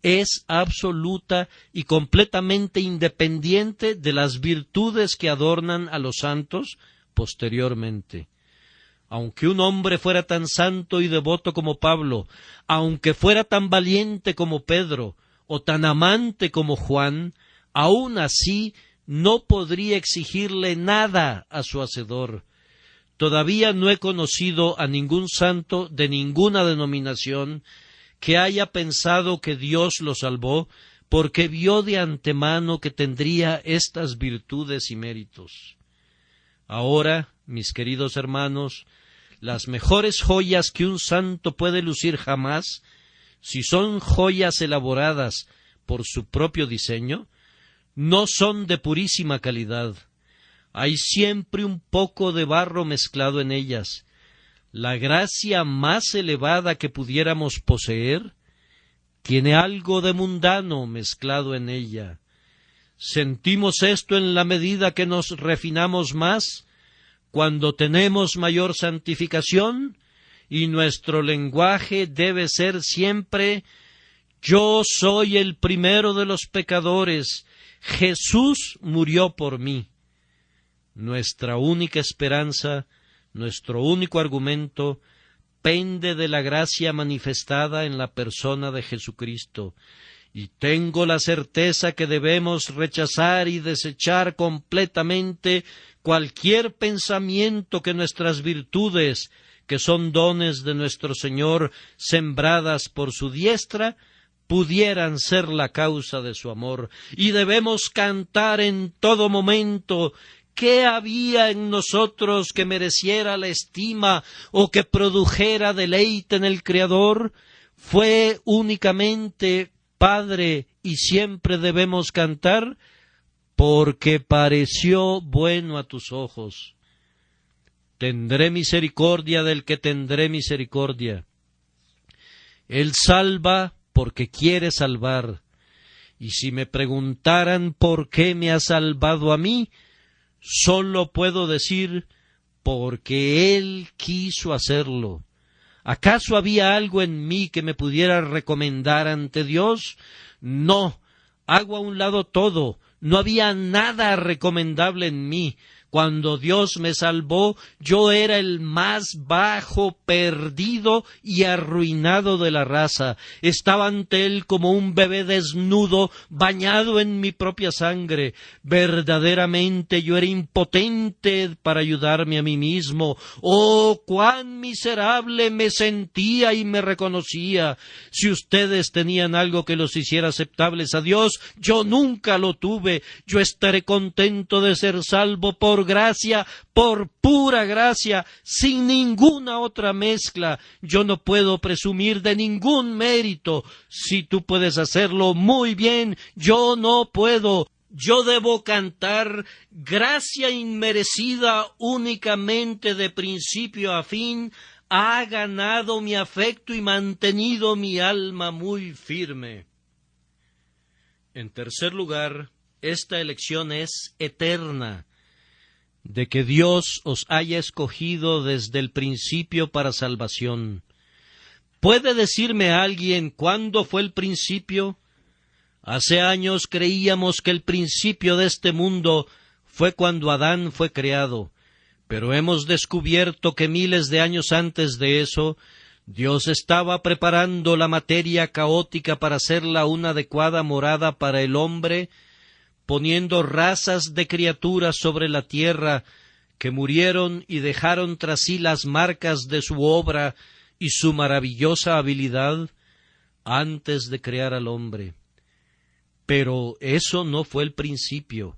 es absoluta y completamente independiente de las virtudes que adornan a los santos posteriormente. Aunque un hombre fuera tan santo y devoto como Pablo, aunque fuera tan valiente como Pedro, o tan amante como Juan, aun así no podría exigirle nada a su Hacedor. Todavía no he conocido a ningún santo de ninguna denominación que haya pensado que Dios lo salvó porque vio de antemano que tendría estas virtudes y méritos. Ahora, mis queridos hermanos, las mejores joyas que un santo puede lucir jamás, si son joyas elaboradas por su propio diseño, no son de purísima calidad. Hay siempre un poco de barro mezclado en ellas. La gracia más elevada que pudiéramos poseer tiene algo de mundano mezclado en ella. Sentimos esto en la medida que nos refinamos más, cuando tenemos mayor santificación, y nuestro lenguaje debe ser siempre: yo soy el primero de los pecadores, Jesús murió por mí. Nuestra única esperanza, nuestro único argumento, pende de la gracia manifestada en la persona de Jesucristo, y tengo la certeza que debemos rechazar y desechar completamente cualquier pensamiento que nuestras virtudes, que son dones de nuestro Señor, sembradas por su diestra, pudieran ser la causa de su amor, y debemos cantar en todo momento: ¿qué había en nosotros que mereciera la estima o que produjera deleite en el Creador? Fue únicamente Padre, y siempre debemos cantar: porque pareció bueno a tus ojos. Tendré misericordia del que tendré misericordia. Él salva porque quiere salvar. Y si me preguntaran por qué me ha salvado a mí, solo puedo decir: porque Él quiso hacerlo. ¿Acaso había algo en mí que me pudiera recomendar ante Dios? No, hago a un lado todo. No había nada recomendable en mí. Cuando Dios me salvó, yo era el más bajo, perdido y arruinado de la raza. Estaba ante Él como un bebé desnudo, bañado en mi propia sangre. Verdaderamente yo era impotente para ayudarme a mí mismo. ¡Oh, cuán miserable me sentía y me reconocía! Si ustedes tenían algo que los hiciera aceptables a Dios, yo nunca lo tuve. Yo estaré contento de ser salvo por gracia, por pura gracia, sin ninguna otra mezcla. Yo no puedo presumir de ningún mérito. Si tú puedes hacerlo muy bien, yo no puedo. Yo debo cantar gracia inmerecida únicamente de principio a fin. Ha ganado mi afecto y mantenido mi alma muy firme. En tercer lugar, esta elección es eterna, de que Dios os haya escogido desde el principio para salvación. ¿Puede decirme alguien cuándo fue el principio? Hace años creíamos que el principio de este mundo fue cuando Adán fue creado, pero hemos descubierto que miles de años antes de eso, Dios estaba preparando la materia caótica para hacerla una adecuada morada para el hombre, poniendo razas de criaturas sobre la tierra que murieron y dejaron tras sí las marcas de su obra y su maravillosa habilidad antes de crear al hombre. Pero eso no fue el principio,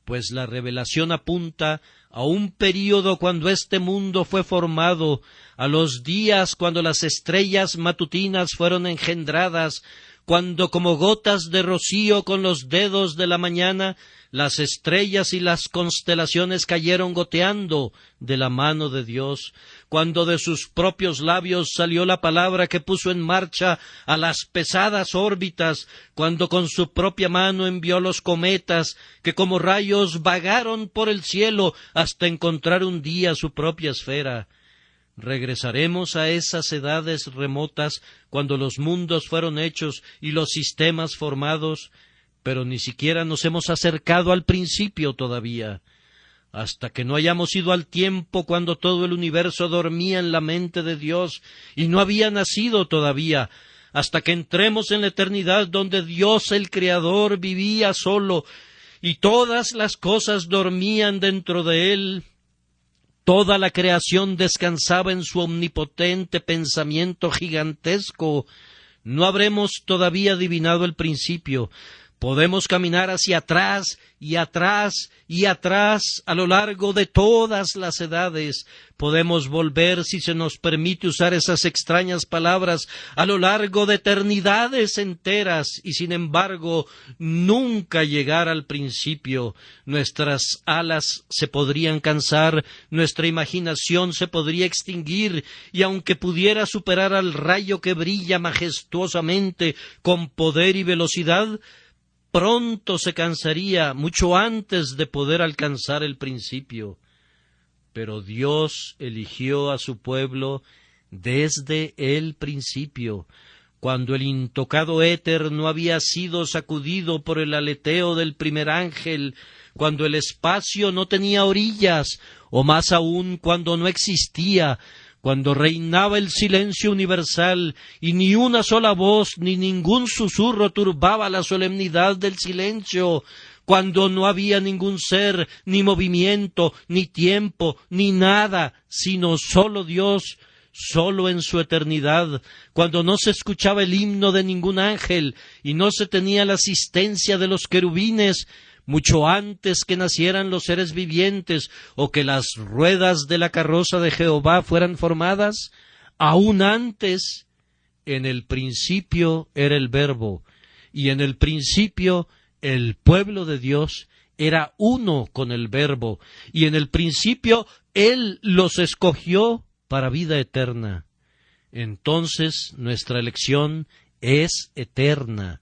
pues la revelación apunta a un período cuando este mundo fue formado, a los días cuando las estrellas matutinas fueron engendradas, cuando como gotas de rocío con los dedos de la mañana, las estrellas y las constelaciones cayeron goteando de la mano de Dios, cuando de sus propios labios salió la palabra que puso en marcha a las pesadas órbitas, cuando con su propia mano envió los cometas, que como rayos vagaron por el cielo hasta encontrar un día su propia esfera. Regresaremos a esas edades remotas cuando los mundos fueron hechos y los sistemas formados, pero ni siquiera nos hemos acercado al principio todavía. Hasta que no hayamos ido al tiempo cuando todo el universo dormía en la mente de Dios y no había nacido todavía, hasta que entremos en la eternidad donde Dios el Creador vivía solo y todas las cosas dormían dentro de Él. Toda la creación descansaba en su omnipotente pensamiento gigantesco. No habremos todavía adivinado el principio. Podemos caminar hacia atrás y atrás y atrás a lo largo de todas las edades. Podemos volver, si se nos permite usar esas extrañas palabras, a lo largo de eternidades enteras y, sin embargo, nunca llegar al principio. Nuestras alas se podrían cansar, nuestra imaginación se podría extinguir y, aunque pudiera superar al rayo que brilla majestuosamente con poder y velocidad, pronto se cansaría, mucho antes de poder alcanzar el principio. Pero Dios eligió a su pueblo desde el principio, cuando el intocado éter no había sido sacudido por el aleteo del primer ángel, cuando el espacio no tenía orillas, o más aún cuando no existía, cuando reinaba el silencio universal y ni una sola voz ni ningún susurro turbaba la solemnidad del silencio, cuando no había ningún ser, ni movimiento, ni tiempo, ni nada, sino solo Dios, solo en su eternidad, cuando no se escuchaba el himno de ningún ángel y no se tenía la asistencia de los querubines, mucho antes que nacieran los seres vivientes o que las ruedas de la carroza de Jehová fueran formadas, aún antes, en el principio era el Verbo, y en el principio el pueblo de Dios era uno con el Verbo, y en el principio Él los escogió para vida eterna. Entonces nuestra elección es eterna.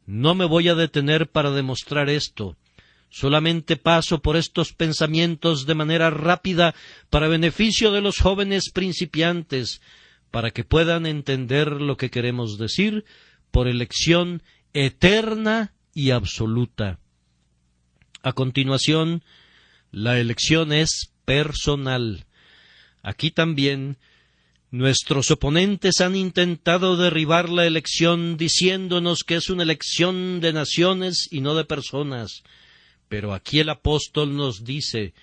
No me voy a detener para demostrar esto. Solamente paso por estos pensamientos de manera rápida para beneficio de los jóvenes principiantes, para que puedan entender lo que queremos decir por elección eterna y absoluta. A continuación, La elección es personal. Aquí también nuestros oponentes han intentado derribar la elección diciéndonos que es una elección de naciones y no de personas. Pero aquí el apóstol nos dice: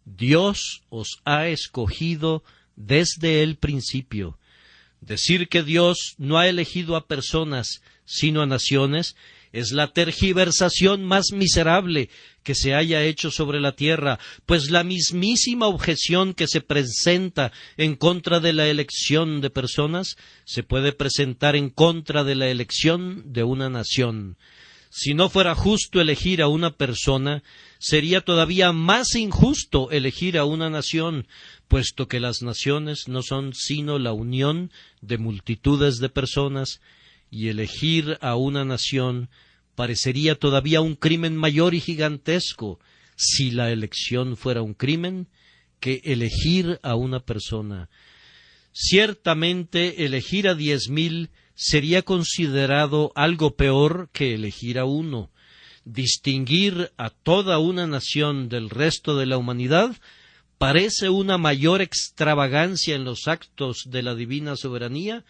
Dios os ha escogido desde el principio. Decir que Dios no ha elegido a personas, sino a naciones, es la tergiversación más miserable que se haya hecho sobre la tierra, pues la mismísima objeción que se presenta en contra de la elección de personas se puede presentar en contra de la elección de una nación. Si no fuera justo elegir a una persona, sería todavía más injusto elegir a una nación, puesto que las naciones no son sino la unión de multitudes de personas, y elegir a una nación parecería todavía un crimen mayor y gigantesco, si la elección fuera un crimen, que elegir a una persona. Ciertamente elegir a 10,000 sería considerado algo peor que elegir a uno. Distinguir a toda una nación del resto de la humanidad parece una mayor extravagancia en los actos de la divina soberanía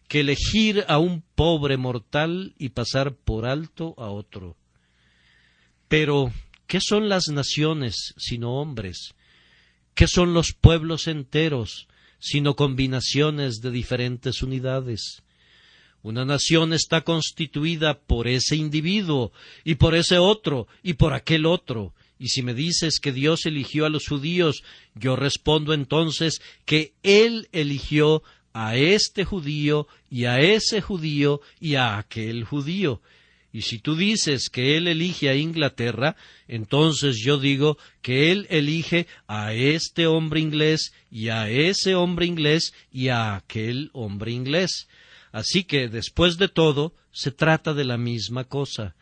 que elegir a un pobre mortal y pasar por alto a otro. Pero, ¿qué son las naciones sino hombres? ¿Qué son los pueblos enteros sino combinaciones de diferentes unidades? Una nación está constituida por ese individuo, y por ese otro, y por aquel otro. Y si me dices que Dios eligió a los judíos, yo respondo entonces que Él eligió a este judío, y a ese judío, y a aquel judío. Y si tú dices que Él elige a Inglaterra, entonces yo digo que Él elige a este hombre inglés, y a ese hombre inglés, y a aquel hombre inglés. Así que, después de todo, se trata de la misma cosa.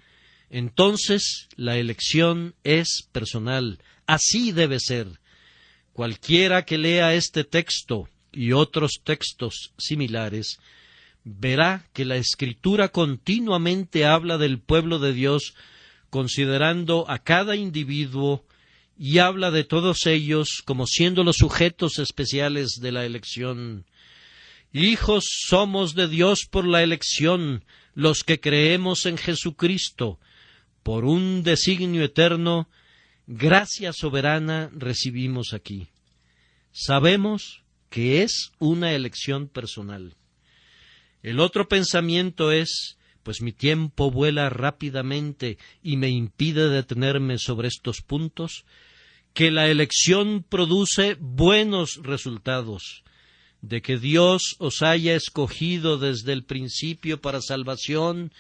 Entonces, la elección es personal. Así debe ser. Cualquiera que lea este texto y otros textos similares, verá que la Escritura continuamente habla del pueblo de Dios, considerando a cada individuo, y habla de todos ellos como siendo los sujetos especiales de la elección. Hijos somos de Dios por la elección, los que creemos en Jesucristo, por un designio eterno, gracia soberana recibimos aquí. Sabemos que es una elección personal. El otro pensamiento es, pues mi tiempo vuela rápidamente y me impide detenerme sobre estos puntos, que la elección produce buenos resultados, de que Dios os haya escogido desde el principio para salvación,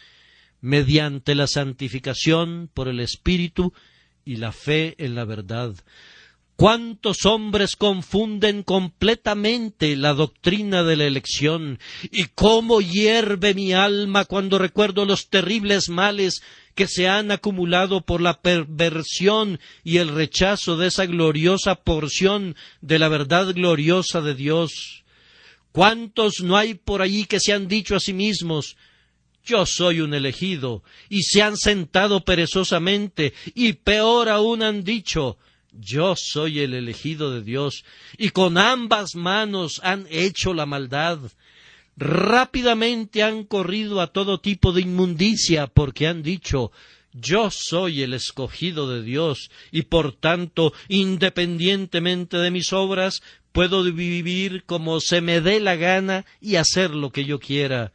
mediante la santificación por el Espíritu y la fe en la verdad. ¿Cuántos hombres confunden completamente la doctrina de la elección? ¿Y cómo hierve mi alma cuando recuerdo los terribles males que se han acumulado por la perversión y el rechazo de esa gloriosa porción de la verdad gloriosa de Dios? ¿Cuántos no hay por allí que se han dicho a sí mismos: yo soy un elegido, y se han sentado perezosamente, y peor aún han dicho: yo soy el elegido de Dios, y con ambas manos han hecho la maldad? Rápidamente han corrido a todo tipo de inmundicia, porque han dicho: yo soy el escogido de Dios, y por tanto, independientemente de mis obras, puedo vivir como se me dé la gana y hacer lo que yo quiera.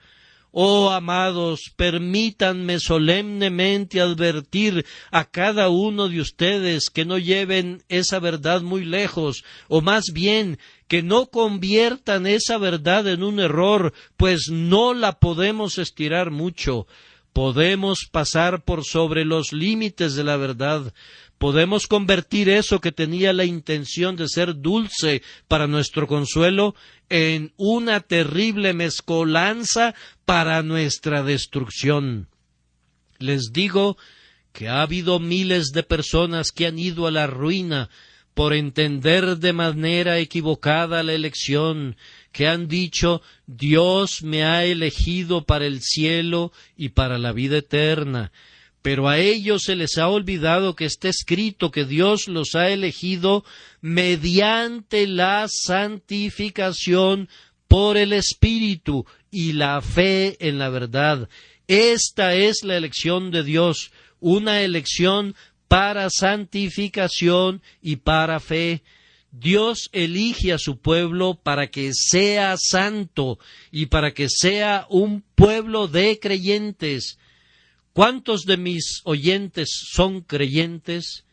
Oh, amados, permítanme solemnemente advertir a cada uno de ustedes que no lleven esa verdad muy lejos, o más bien, que no conviertan esa verdad en un error, pues no la podemos estirar mucho. Podemos pasar por sobre los límites de la verdad. Podemos convertir eso que tenía la intención de ser dulce para nuestro consuelo en una terrible mezcolanza para nuestra destrucción. Les digo que ha habido miles de personas que han ido a la ruina por entender de manera equivocada la elección, que han dicho: Dios me ha elegido para el cielo y para la vida eterna. Pero a ellos se les ha olvidado que está escrito que Dios los ha elegido mediante la santificación por el Espíritu y la fe en la verdad. Esta es la elección de Dios, una elección para santificación y para fe. Dios elige a su pueblo para que sea santo y para que sea un pueblo de creyentes. ¿Cuántos de mis oyentes son creyentes?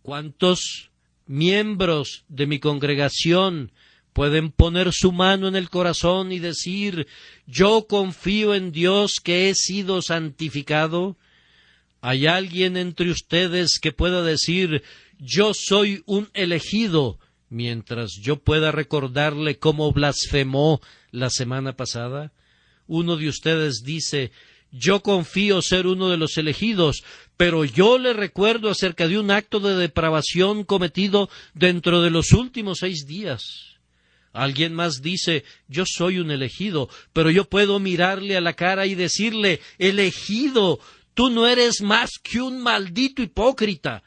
¿Cuántos miembros de mi congregación pueden poner su mano en el corazón y decir, yo confío en Dios que he sido santificado? ¿Hay alguien entre ustedes que pueda decir, yo soy un elegido, mientras yo pueda recordarle cómo blasfemó la semana pasada? Uno de ustedes dice, yo confío ser uno de los elegidos, pero yo le recuerdo acerca de un acto de depravación cometido dentro de los últimos 6 días. Alguien más dice, yo soy un elegido, pero yo puedo mirarle a la cara y decirle, elegido, tú no eres más que un maldito hipócrita.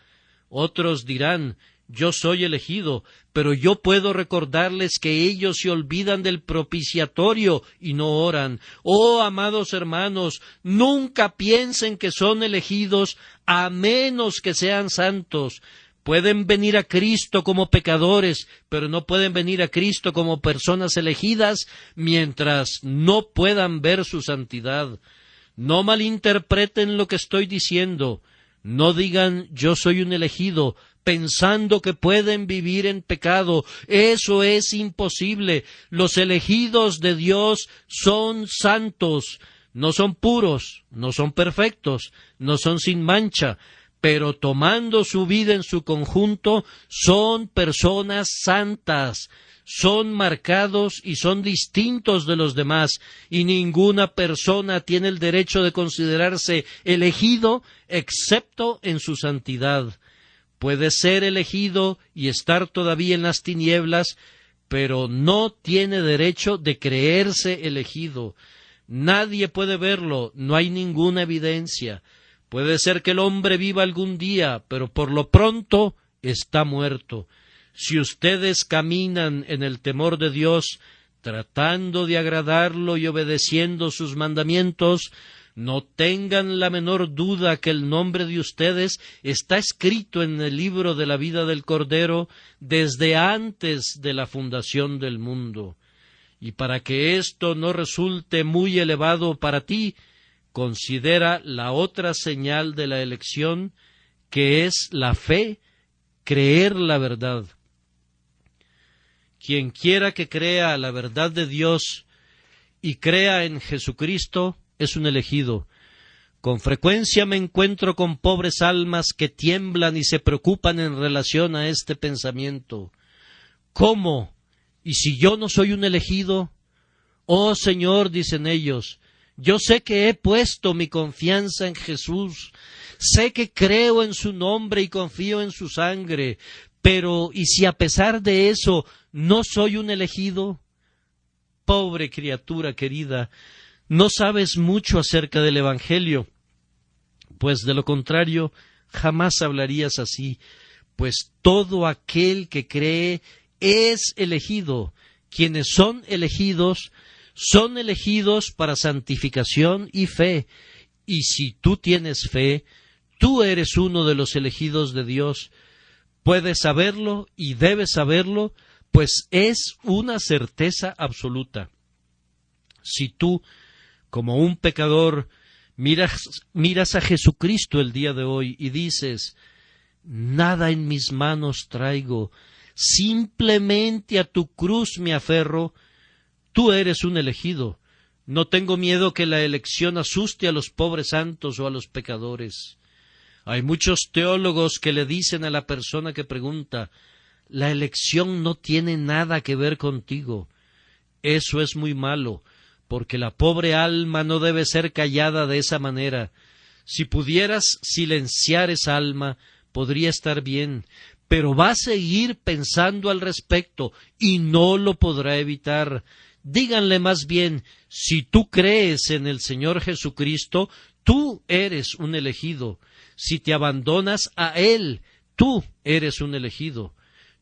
Otros dirán, yo soy elegido, pero yo puedo recordarles que ellos se olvidan del propiciatorio y no oran. Oh, amados hermanos, nunca piensen que son elegidos a menos que sean santos. Pueden venir a Cristo como pecadores, pero no pueden venir a Cristo como personas elegidas mientras no puedan ver su santidad. No malinterpreten lo que estoy diciendo. No digan yo soy un elegido, pensando que pueden vivir en pecado. Eso es imposible. Los elegidos de Dios son santos. No son puros, no son perfectos, no son sin mancha, pero tomando su vida en su conjunto, son personas santas. Son marcados y son distintos de los demás, y ninguna persona tiene el derecho de considerarse elegido excepto en su santidad. Puede ser elegido y estar todavía en las tinieblas, pero no tiene derecho de creerse elegido. Nadie puede verlo, no hay ninguna evidencia. Puede ser que el hombre viva algún día, pero por lo pronto está muerto. Si ustedes caminan en el temor de Dios, tratando de agradarlo y obedeciendo sus mandamientos, no tengan la menor duda que el nombre de ustedes está escrito en el libro de la vida del Cordero desde antes de la fundación del mundo. Y para que esto no resulte muy elevado para ti, considera la otra señal de la elección, que es la fe, creer la verdad. Quien quiera que crea la verdad de Dios y crea en Jesucristo es un elegido. Con frecuencia me encuentro con pobres almas que tiemblan y se preocupan en relación a este pensamiento. ¿Cómo? ¿Y si yo no soy un elegido? Oh Señor, dicen ellos, yo sé que he puesto mi confianza en Jesús, sé que creo en su nombre y confío en su sangre, pero ¿y si a pesar de eso no soy un elegido? Pobre criatura querida, no sabes mucho acerca del Evangelio, pues de lo contrario jamás hablarías así, pues todo aquel que cree es elegido. Quienes son elegidos para santificación y fe, y si tú tienes fe, tú eres uno de los elegidos de Dios. Puedes saberlo y debes saberlo, pues es una certeza absoluta. Si tú, como un pecador, miras a Jesucristo el día de hoy y dices, nada en mis manos traigo, simplemente a tu cruz me aferro, tú eres un elegido. No tengo miedo que la elección asuste a los pobres santos o a los pecadores. Hay muchos teólogos que le dicen a la persona que pregunta, la elección no tiene nada que ver contigo. Eso es muy malo, porque la pobre alma no debe ser callada de esa manera. Si pudieras silenciar esa alma, podría estar bien, pero va a seguir pensando al respecto y no lo podrá evitar. Díganle más bien, si tú crees en el Señor Jesucristo, tú eres un elegido. Si te abandonas a Él, tú eres un elegido.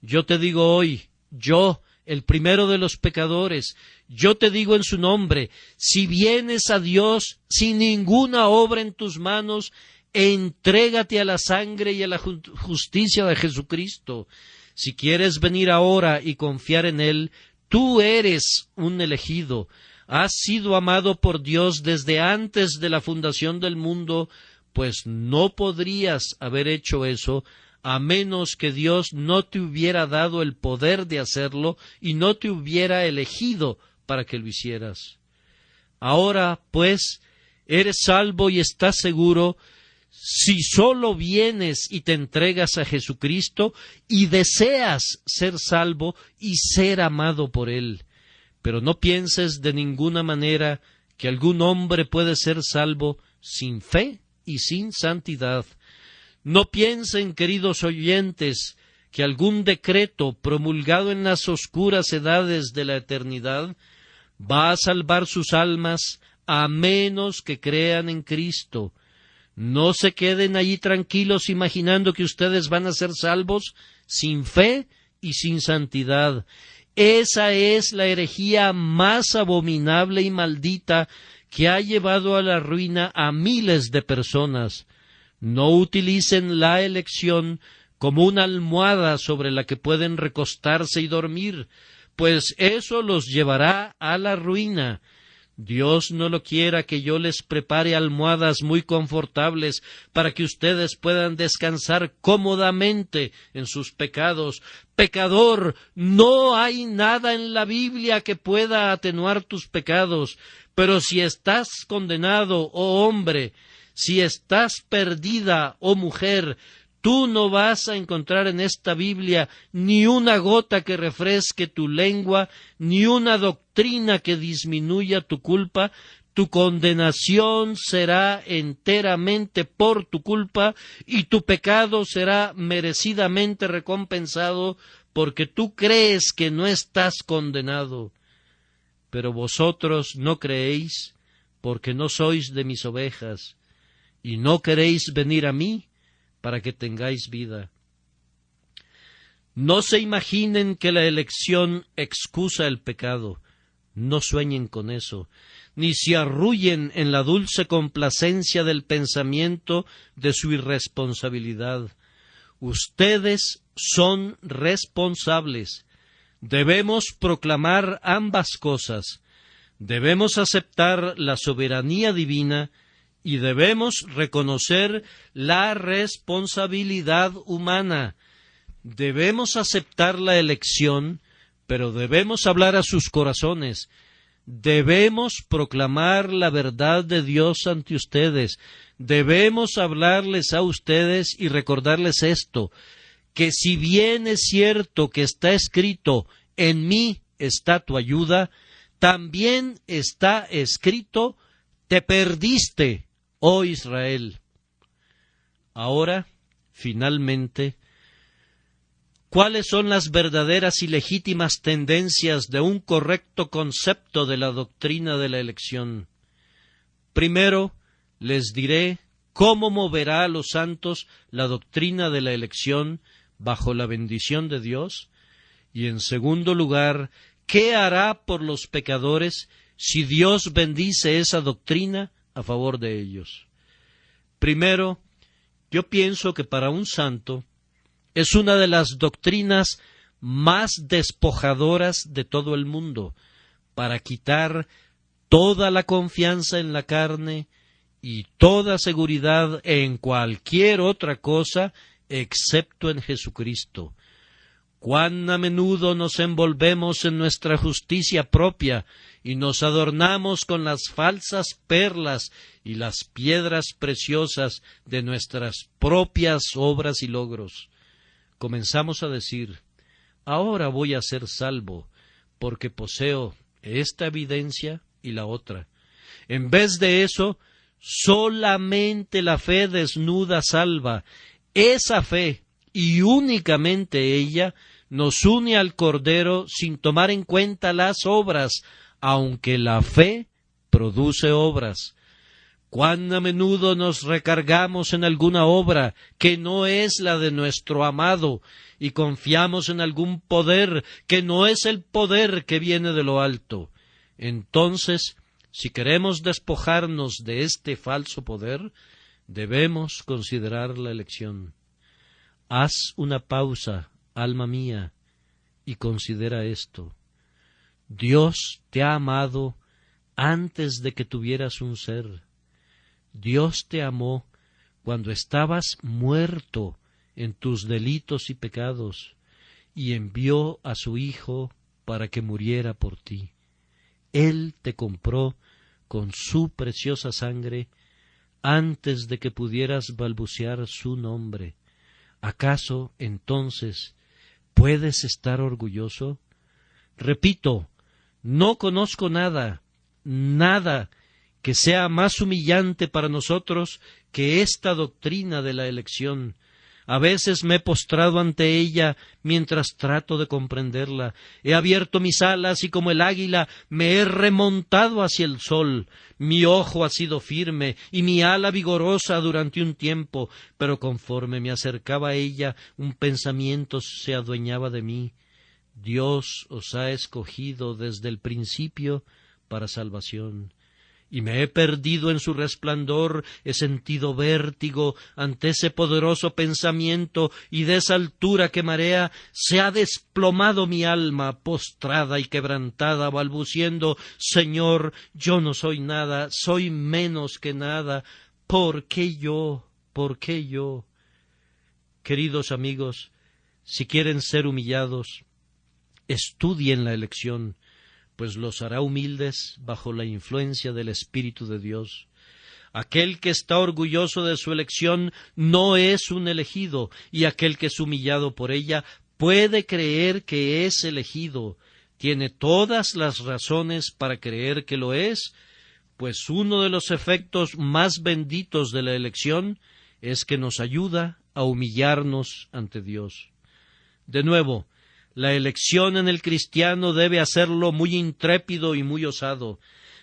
Yo te digo hoy, yo, el primero de los pecadores, yo te digo en su nombre, si vienes a Dios sin ninguna obra en tus manos, entrégate a la sangre y a la justicia de Jesucristo. Si quieres venir ahora y confiar en Él, tú eres un elegido. Has sido amado por Dios desde antes de la fundación del mundo, pues no podrías haber hecho eso a menos que Dios no te hubiera dado el poder de hacerlo y no te hubiera elegido para que lo hicieras. Ahora, pues, eres salvo y estás seguro si solo vienes y te entregas a Jesucristo y deseas ser salvo y ser amado por Él. Pero no pienses de ninguna manera que algún hombre puede ser salvo sin fe y sin santidad. No piensen, queridos oyentes, que algún decreto promulgado en las oscuras edades de la eternidad va a salvar sus almas a menos que crean en Cristo. No se queden allí tranquilos imaginando que ustedes van a ser salvos sin fe y sin santidad. Esa es la herejía más abominable y maldita que ha llevado a la ruina a miles de personas. No utilicen la elección como una almohada sobre la que pueden recostarse y dormir, pues eso los llevará a la ruina. Dios no lo quiera que yo les prepare almohadas muy confortables para que ustedes puedan descansar cómodamente en sus pecados. Pecador, no hay nada en la Biblia que pueda atenuar tus pecados, pero si estás condenado, oh hombre, si estás perdida, oh mujer, tú no vas a encontrar en esta Biblia ni una gota que refresque tu lengua, ni una doctrina que disminuya tu culpa. Tu condenación será enteramente por tu culpa y tu pecado será merecidamente recompensado porque tú crees que no estás condenado. Pero vosotros no creéis porque no sois de mis ovejas y no queréis venir a mí para que tengáis vida. No se imaginen que la elección excusa el pecado. No sueñen con eso, ni se arrullen en la dulce complacencia del pensamiento de su irresponsabilidad. Ustedes son responsables. Debemos proclamar ambas cosas. Debemos aceptar la soberanía divina y debemos reconocer la responsabilidad humana. Debemos aceptar la elección, pero debemos hablar a sus corazones. Debemos proclamar la verdad de Dios ante ustedes. Debemos hablarles a ustedes y recordarles esto, que si bien es cierto que está escrito, en mí está tu ayuda, también está escrito, te perdiste, oh Israel. Ahora, finalmente, ¿cuáles son las verdaderas y legítimas tendencias de un correcto concepto de la doctrina de la elección? Primero, les diré cómo moverá a los santos la doctrina de la elección bajo la bendición de Dios, y en segundo lugar, ¿qué hará por los pecadores si Dios bendice esa doctrina a favor de ellos? Primero, yo pienso que para un santo es una de las doctrinas más despojadoras de todo el mundo, para quitar toda la confianza en la carne y toda seguridad en cualquier otra cosa excepto en Jesucristo. Cuán a menudo nos envolvemos en nuestra justicia propia y nos adornamos con las falsas perlas y las piedras preciosas de nuestras propias obras y logros. Comenzamos a decir, ahora voy a ser salvo, porque poseo esta evidencia y la otra. En vez de eso, solamente la fe desnuda salva. Esa fe, y únicamente ella, nos une al Cordero sin tomar en cuenta las obras, aunque la fe produce obras. Cuán a menudo nos recargamos en alguna obra que no es la de nuestro amado y confiamos en algún poder que no es el poder que viene de lo alto. Entonces, si queremos despojarnos de este falso poder, debemos considerar la elección. Haz una pausa, alma mía, y considera esto. Dios te ha amado antes de que tuvieras un ser. Dios te amó cuando estabas muerto en tus delitos y pecados, y envió a su Hijo para que muriera por ti. Él te compró con su preciosa sangre antes de que pudieras balbucear su nombre. ¿Acaso, entonces, puedes estar orgulloso? Repito, no conozco nada que sea más humillante para nosotros que esta doctrina de la elección. A veces me he postrado ante ella mientras trato de comprenderla. He abierto mis alas y como el águila me he remontado hacia el sol. Mi ojo ha sido firme y mi ala vigorosa durante un tiempo, pero conforme me acercaba a ella, un pensamiento se adueñaba de mí. Dios os ha escogido desde el principio para salvación. Y me he perdido en su resplandor, he sentido vértigo ante ese poderoso pensamiento, y de esa altura que marea se ha desplomado mi alma, postrada y quebrantada, balbuciendo: Señor, yo no soy nada, soy menos que nada. ¿Por qué yo? ¿Por qué yo? Queridos amigos, si quieren ser humillados, estudien la elección, pues los hará humildes bajo la influencia del Espíritu de Dios. Aquel que está orgulloso de su elección no es un elegido, y aquel que es humillado por ella puede creer que es elegido. Tiene todas las razones para creer que lo es, pues uno de los efectos más benditos de la elección es que nos ayuda a humillarnos ante Dios. De nuevo, la elección en el cristiano debe hacerlo muy intrépido y muy osado.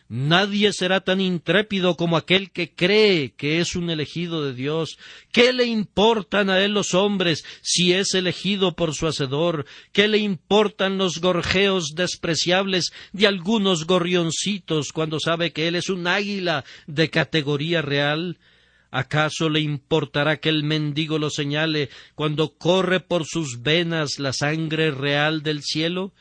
Nadie será tan intrépido como aquel que cree que es un elegido de Dios. ¿Qué le importan a él los hombres si es elegido por su Hacedor? ¿Qué le importan los gorjeos despreciables de algunos gorrioncitos cuando sabe que él es un águila de categoría real? ¿Acaso le importará que el mendigo lo señale cuando corre por sus venas la sangre real del cielo?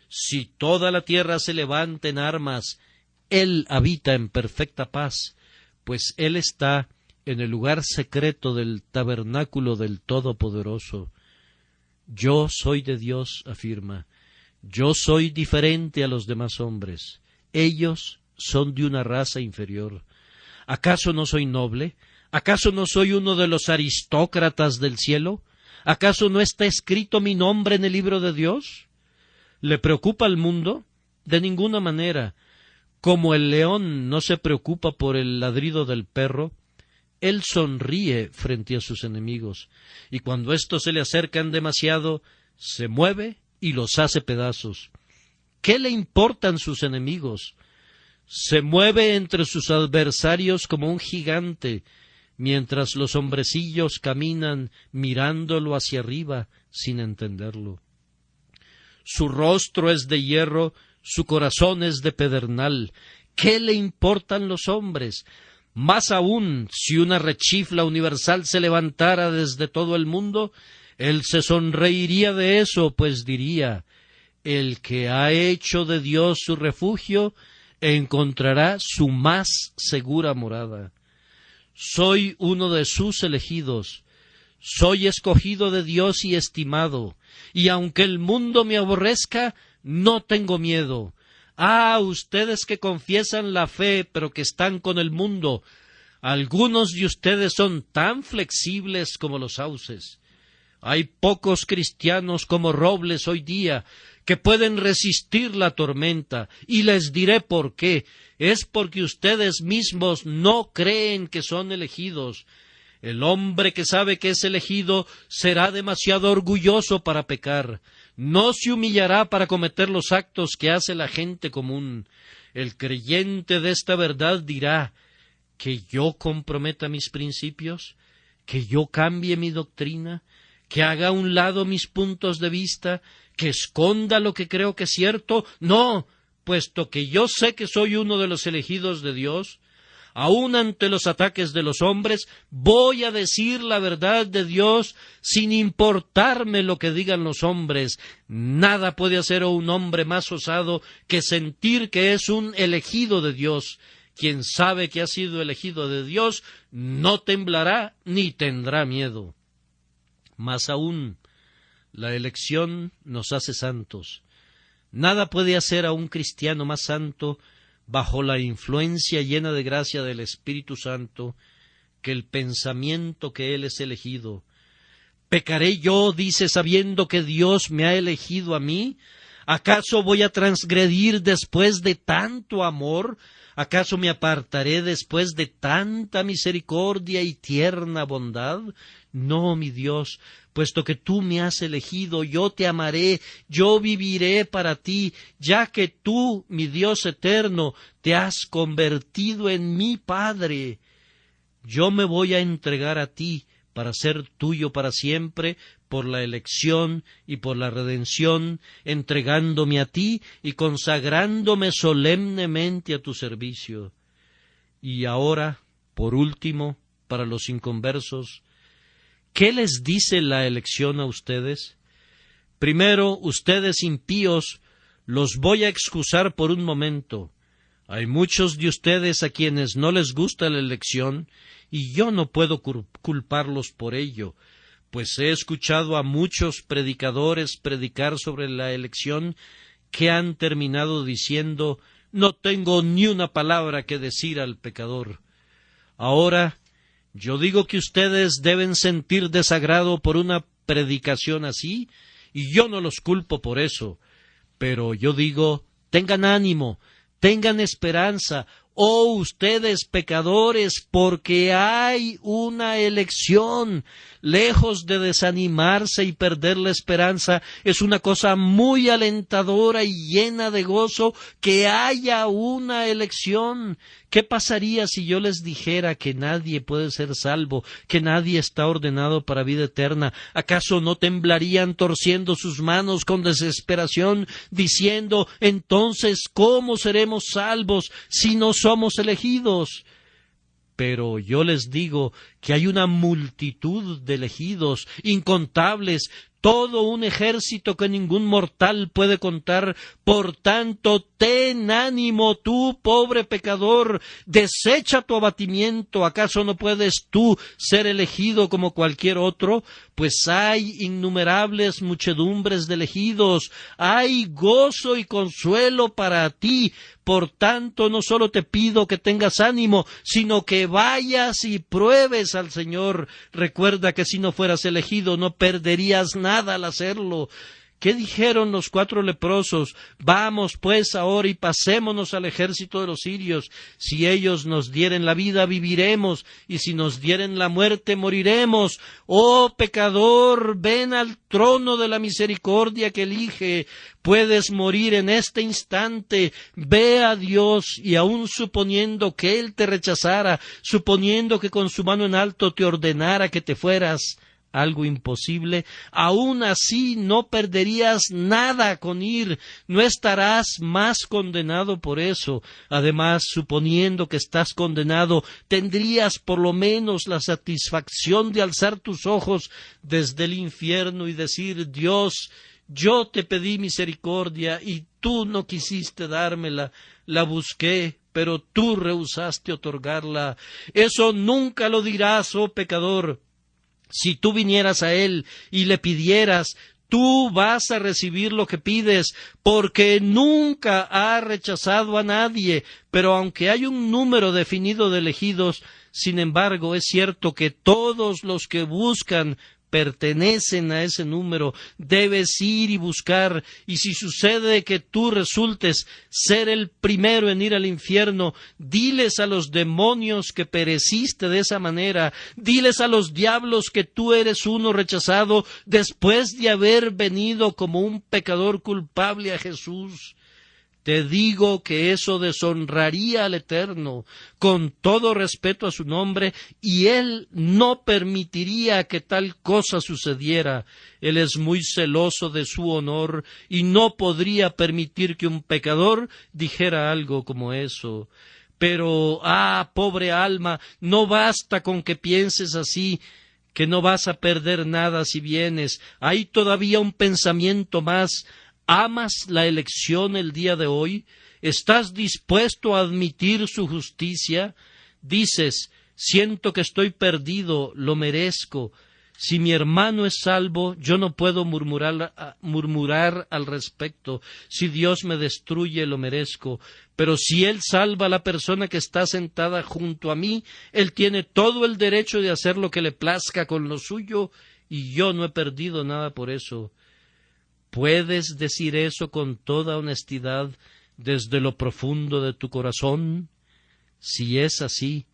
Si toda la tierra se levanta en armas, él habita en perfecta paz, pues él está en el lugar secreto del tabernáculo del Todopoderoso. Yo soy de Dios, afirma. Yo soy diferente a los demás hombres. Ellos son de una raza inferior. ¿Acaso no soy noble? ¿Acaso no soy uno de los aristócratas del cielo? ¿Acaso no está escrito mi nombre en el libro de Dios? ¿Le preocupa al mundo? De ninguna manera. Como el león no se preocupa por el ladrido del perro, él sonríe frente a sus enemigos, y cuando éstos se le acercan demasiado, se mueve y los hace pedazos. ¿Qué le importan sus enemigos? Se mueve entre sus adversarios como un gigante, mientras los hombrecillos caminan mirándolo hacia arriba sin entenderlo. Su rostro es de hierro, su corazón es de pedernal. ¿Qué le importan los hombres? Más aún, si una rechifla universal se levantara desde todo el mundo, él se sonreiría de eso, pues diría: el que ha hecho de Dios su refugio encontrará su más segura morada. Soy uno de sus elegidos, soy escogido de Dios y estimado, y aunque el mundo me aborrezca, no tengo miedo. Ah, ustedes que confiesan la fe, pero que están con el mundo, algunos de ustedes son tan flexibles como los sauces. Hay pocos cristianos como robles hoy día que pueden resistir la tormenta, y les diré por qué. Es porque ustedes mismos no creen que son elegidos. El hombre que sabe que es elegido será demasiado orgulloso para pecar. No se humillará para cometer los actos que hace la gente común. El creyente de esta verdad dirá: que yo comprometa mis principios, que yo cambie mi doctrina, que haga a un lado mis puntos de vista, que esconda lo que creo que es cierto. No, puesto que yo sé que soy uno de los elegidos de Dios, aun ante los ataques de los hombres, voy a decir la verdad de Dios sin importarme lo que digan los hombres. Nada puede hacer a un hombre más osado que sentir que es un elegido de Dios. Quien sabe que ha sido elegido de Dios no temblará ni tendrá miedo. Más aún, la elección nos hace santos. Nada puede hacer a un cristiano más santo bajo la influencia llena de gracia del Espíritu Santo que el pensamiento que él es elegido. ¿Pecaré yo, dice, sabiendo que Dios me ha elegido a mí? ¿Acaso voy a transgredir después de tanto amor? ¿Acaso me apartaré después de tanta misericordia y tierna bondad? No, mi Dios, puesto que tú me has elegido, yo te amaré, yo viviré para ti, ya que tú, mi Dios eterno, te has convertido en mi Padre. Yo me voy a entregar a ti para ser tuyo para siempre, por la elección y por la redención, entregándome a ti y consagrándome solemnemente a tu servicio. Y ahora, por último, para los inconversos, ¿qué les dice la elección a ustedes? Primero, ustedes impíos, los voy a excusar por un momento. Hay muchos de ustedes a quienes no les gusta la elección, y yo no puedo culparlos por ello, pues he escuchado a muchos predicadores predicar sobre la elección que han terminado diciendo: no tengo ni una palabra que decir al pecador. Ahora, yo digo que ustedes deben sentir desagrado por una predicación así, y yo no los culpo por eso, pero yo digo, tengan ánimo, tengan esperanza, oh ustedes pecadores, porque hay una elección. Lejos de desanimarse y perder la esperanza, es una cosa muy alentadora y llena de gozo que haya una elección. ¿Qué pasaría si yo les dijera que nadie puede ser salvo, que nadie está ordenado para vida eterna? ¿Acaso no temblarían torciendo sus manos con desesperación, diciendo: entonces, ¿cómo seremos salvos si no somos elegidos? Pero yo les digo que hay una multitud de elegidos, incontables, todo un ejército que ningún mortal puede contar. Por tanto, ten ánimo, tú, pobre pecador, desecha tu abatimiento. ¿Acaso no puedes tú ser elegido como cualquier otro? Pues hay innumerables muchedumbres de elegidos, hay gozo y consuelo para ti. Por tanto, no solo te pido que tengas ánimo, sino que vayas y pruebes al Señor. Recuerda que si no fueras elegido, no perderías nada al hacerlo. ¿Qué dijeron los 4 leprosos? Vamos pues ahora y pasémonos al ejército de los sirios. Si ellos nos dieren la vida, viviremos, y si nos dieren la muerte, moriremos. Oh pecador, ven al trono de la misericordia que elige. Puedes morir en este instante. Ve a Dios, y aun suponiendo que Él te rechazara, suponiendo que con su mano en alto te ordenara que te fueras, algo imposible, aún así no perderías nada con ir, no estarás más condenado por eso. Además, suponiendo que estás condenado, tendrías por lo menos la satisfacción de alzar tus ojos desde el infierno y decir: Dios, yo te pedí misericordia y tú no quisiste dármela, la busqué, pero tú rehusaste otorgarla. Eso nunca lo dirás, oh pecador. Si tú vinieras a Él y le pidieras, tú vas a recibir lo que pides, porque nunca ha rechazado a nadie. Pero aunque hay un número definido de elegidos, sin embargo, es cierto que todos los que buscan pertenecen a ese número. Debes ir y buscar, y si sucede que tú resultes ser el primero en ir al infierno, diles a los demonios que pereciste de esa manera, diles a los diablos que tú eres uno rechazado después de haber venido como un pecador culpable a Jesús. Te digo que eso deshonraría al Eterno, con todo respeto a su nombre, y Él no permitiría que tal cosa sucediera. Él es muy celoso de su honor y no podría permitir que un pecador dijera algo como eso. Pero, pobre alma, no basta con que pienses así, que no vas a perder nada si vienes. Hay todavía un pensamiento más. ¿Amas la elección el día de hoy? ¿Estás dispuesto a admitir su justicia? Dices, siento que estoy perdido, lo merezco. Si mi hermano es salvo, yo no puedo murmurar al respecto. Si Dios me destruye, lo merezco. Pero si Él salva a la persona que está sentada junto a mí, Él tiene todo el derecho de hacer lo que le plazca con lo suyo, y yo no he perdido nada por eso. ¿Puedes decir eso con toda honestidad desde lo profundo de tu corazón? Si es así,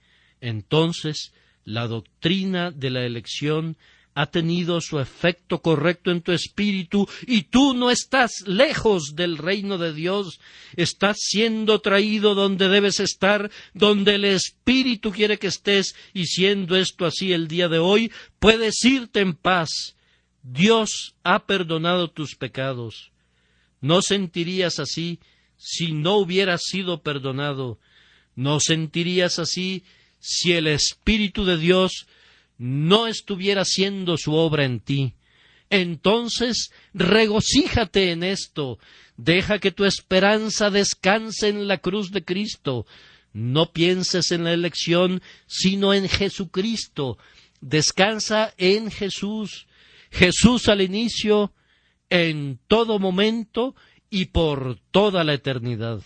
entonces la doctrina de la elección ha tenido su efecto correcto en tu espíritu y tú no estás lejos del reino de Dios. Estás siendo traído donde debes estar, donde el Espíritu quiere que estés, y siendo esto así el día de hoy, puedes irte en paz. Dios ha perdonado tus pecados. No sentirías así si no hubieras sido perdonado. No sentirías así si el Espíritu de Dios no estuviera haciendo su obra en ti. Entonces, regocíjate en esto. Deja que tu esperanza descanse en la cruz de Cristo. No pienses en la elección, sino en Jesucristo. Descansa en Jesús. Jesús al inicio, en todo momento y por toda la eternidad.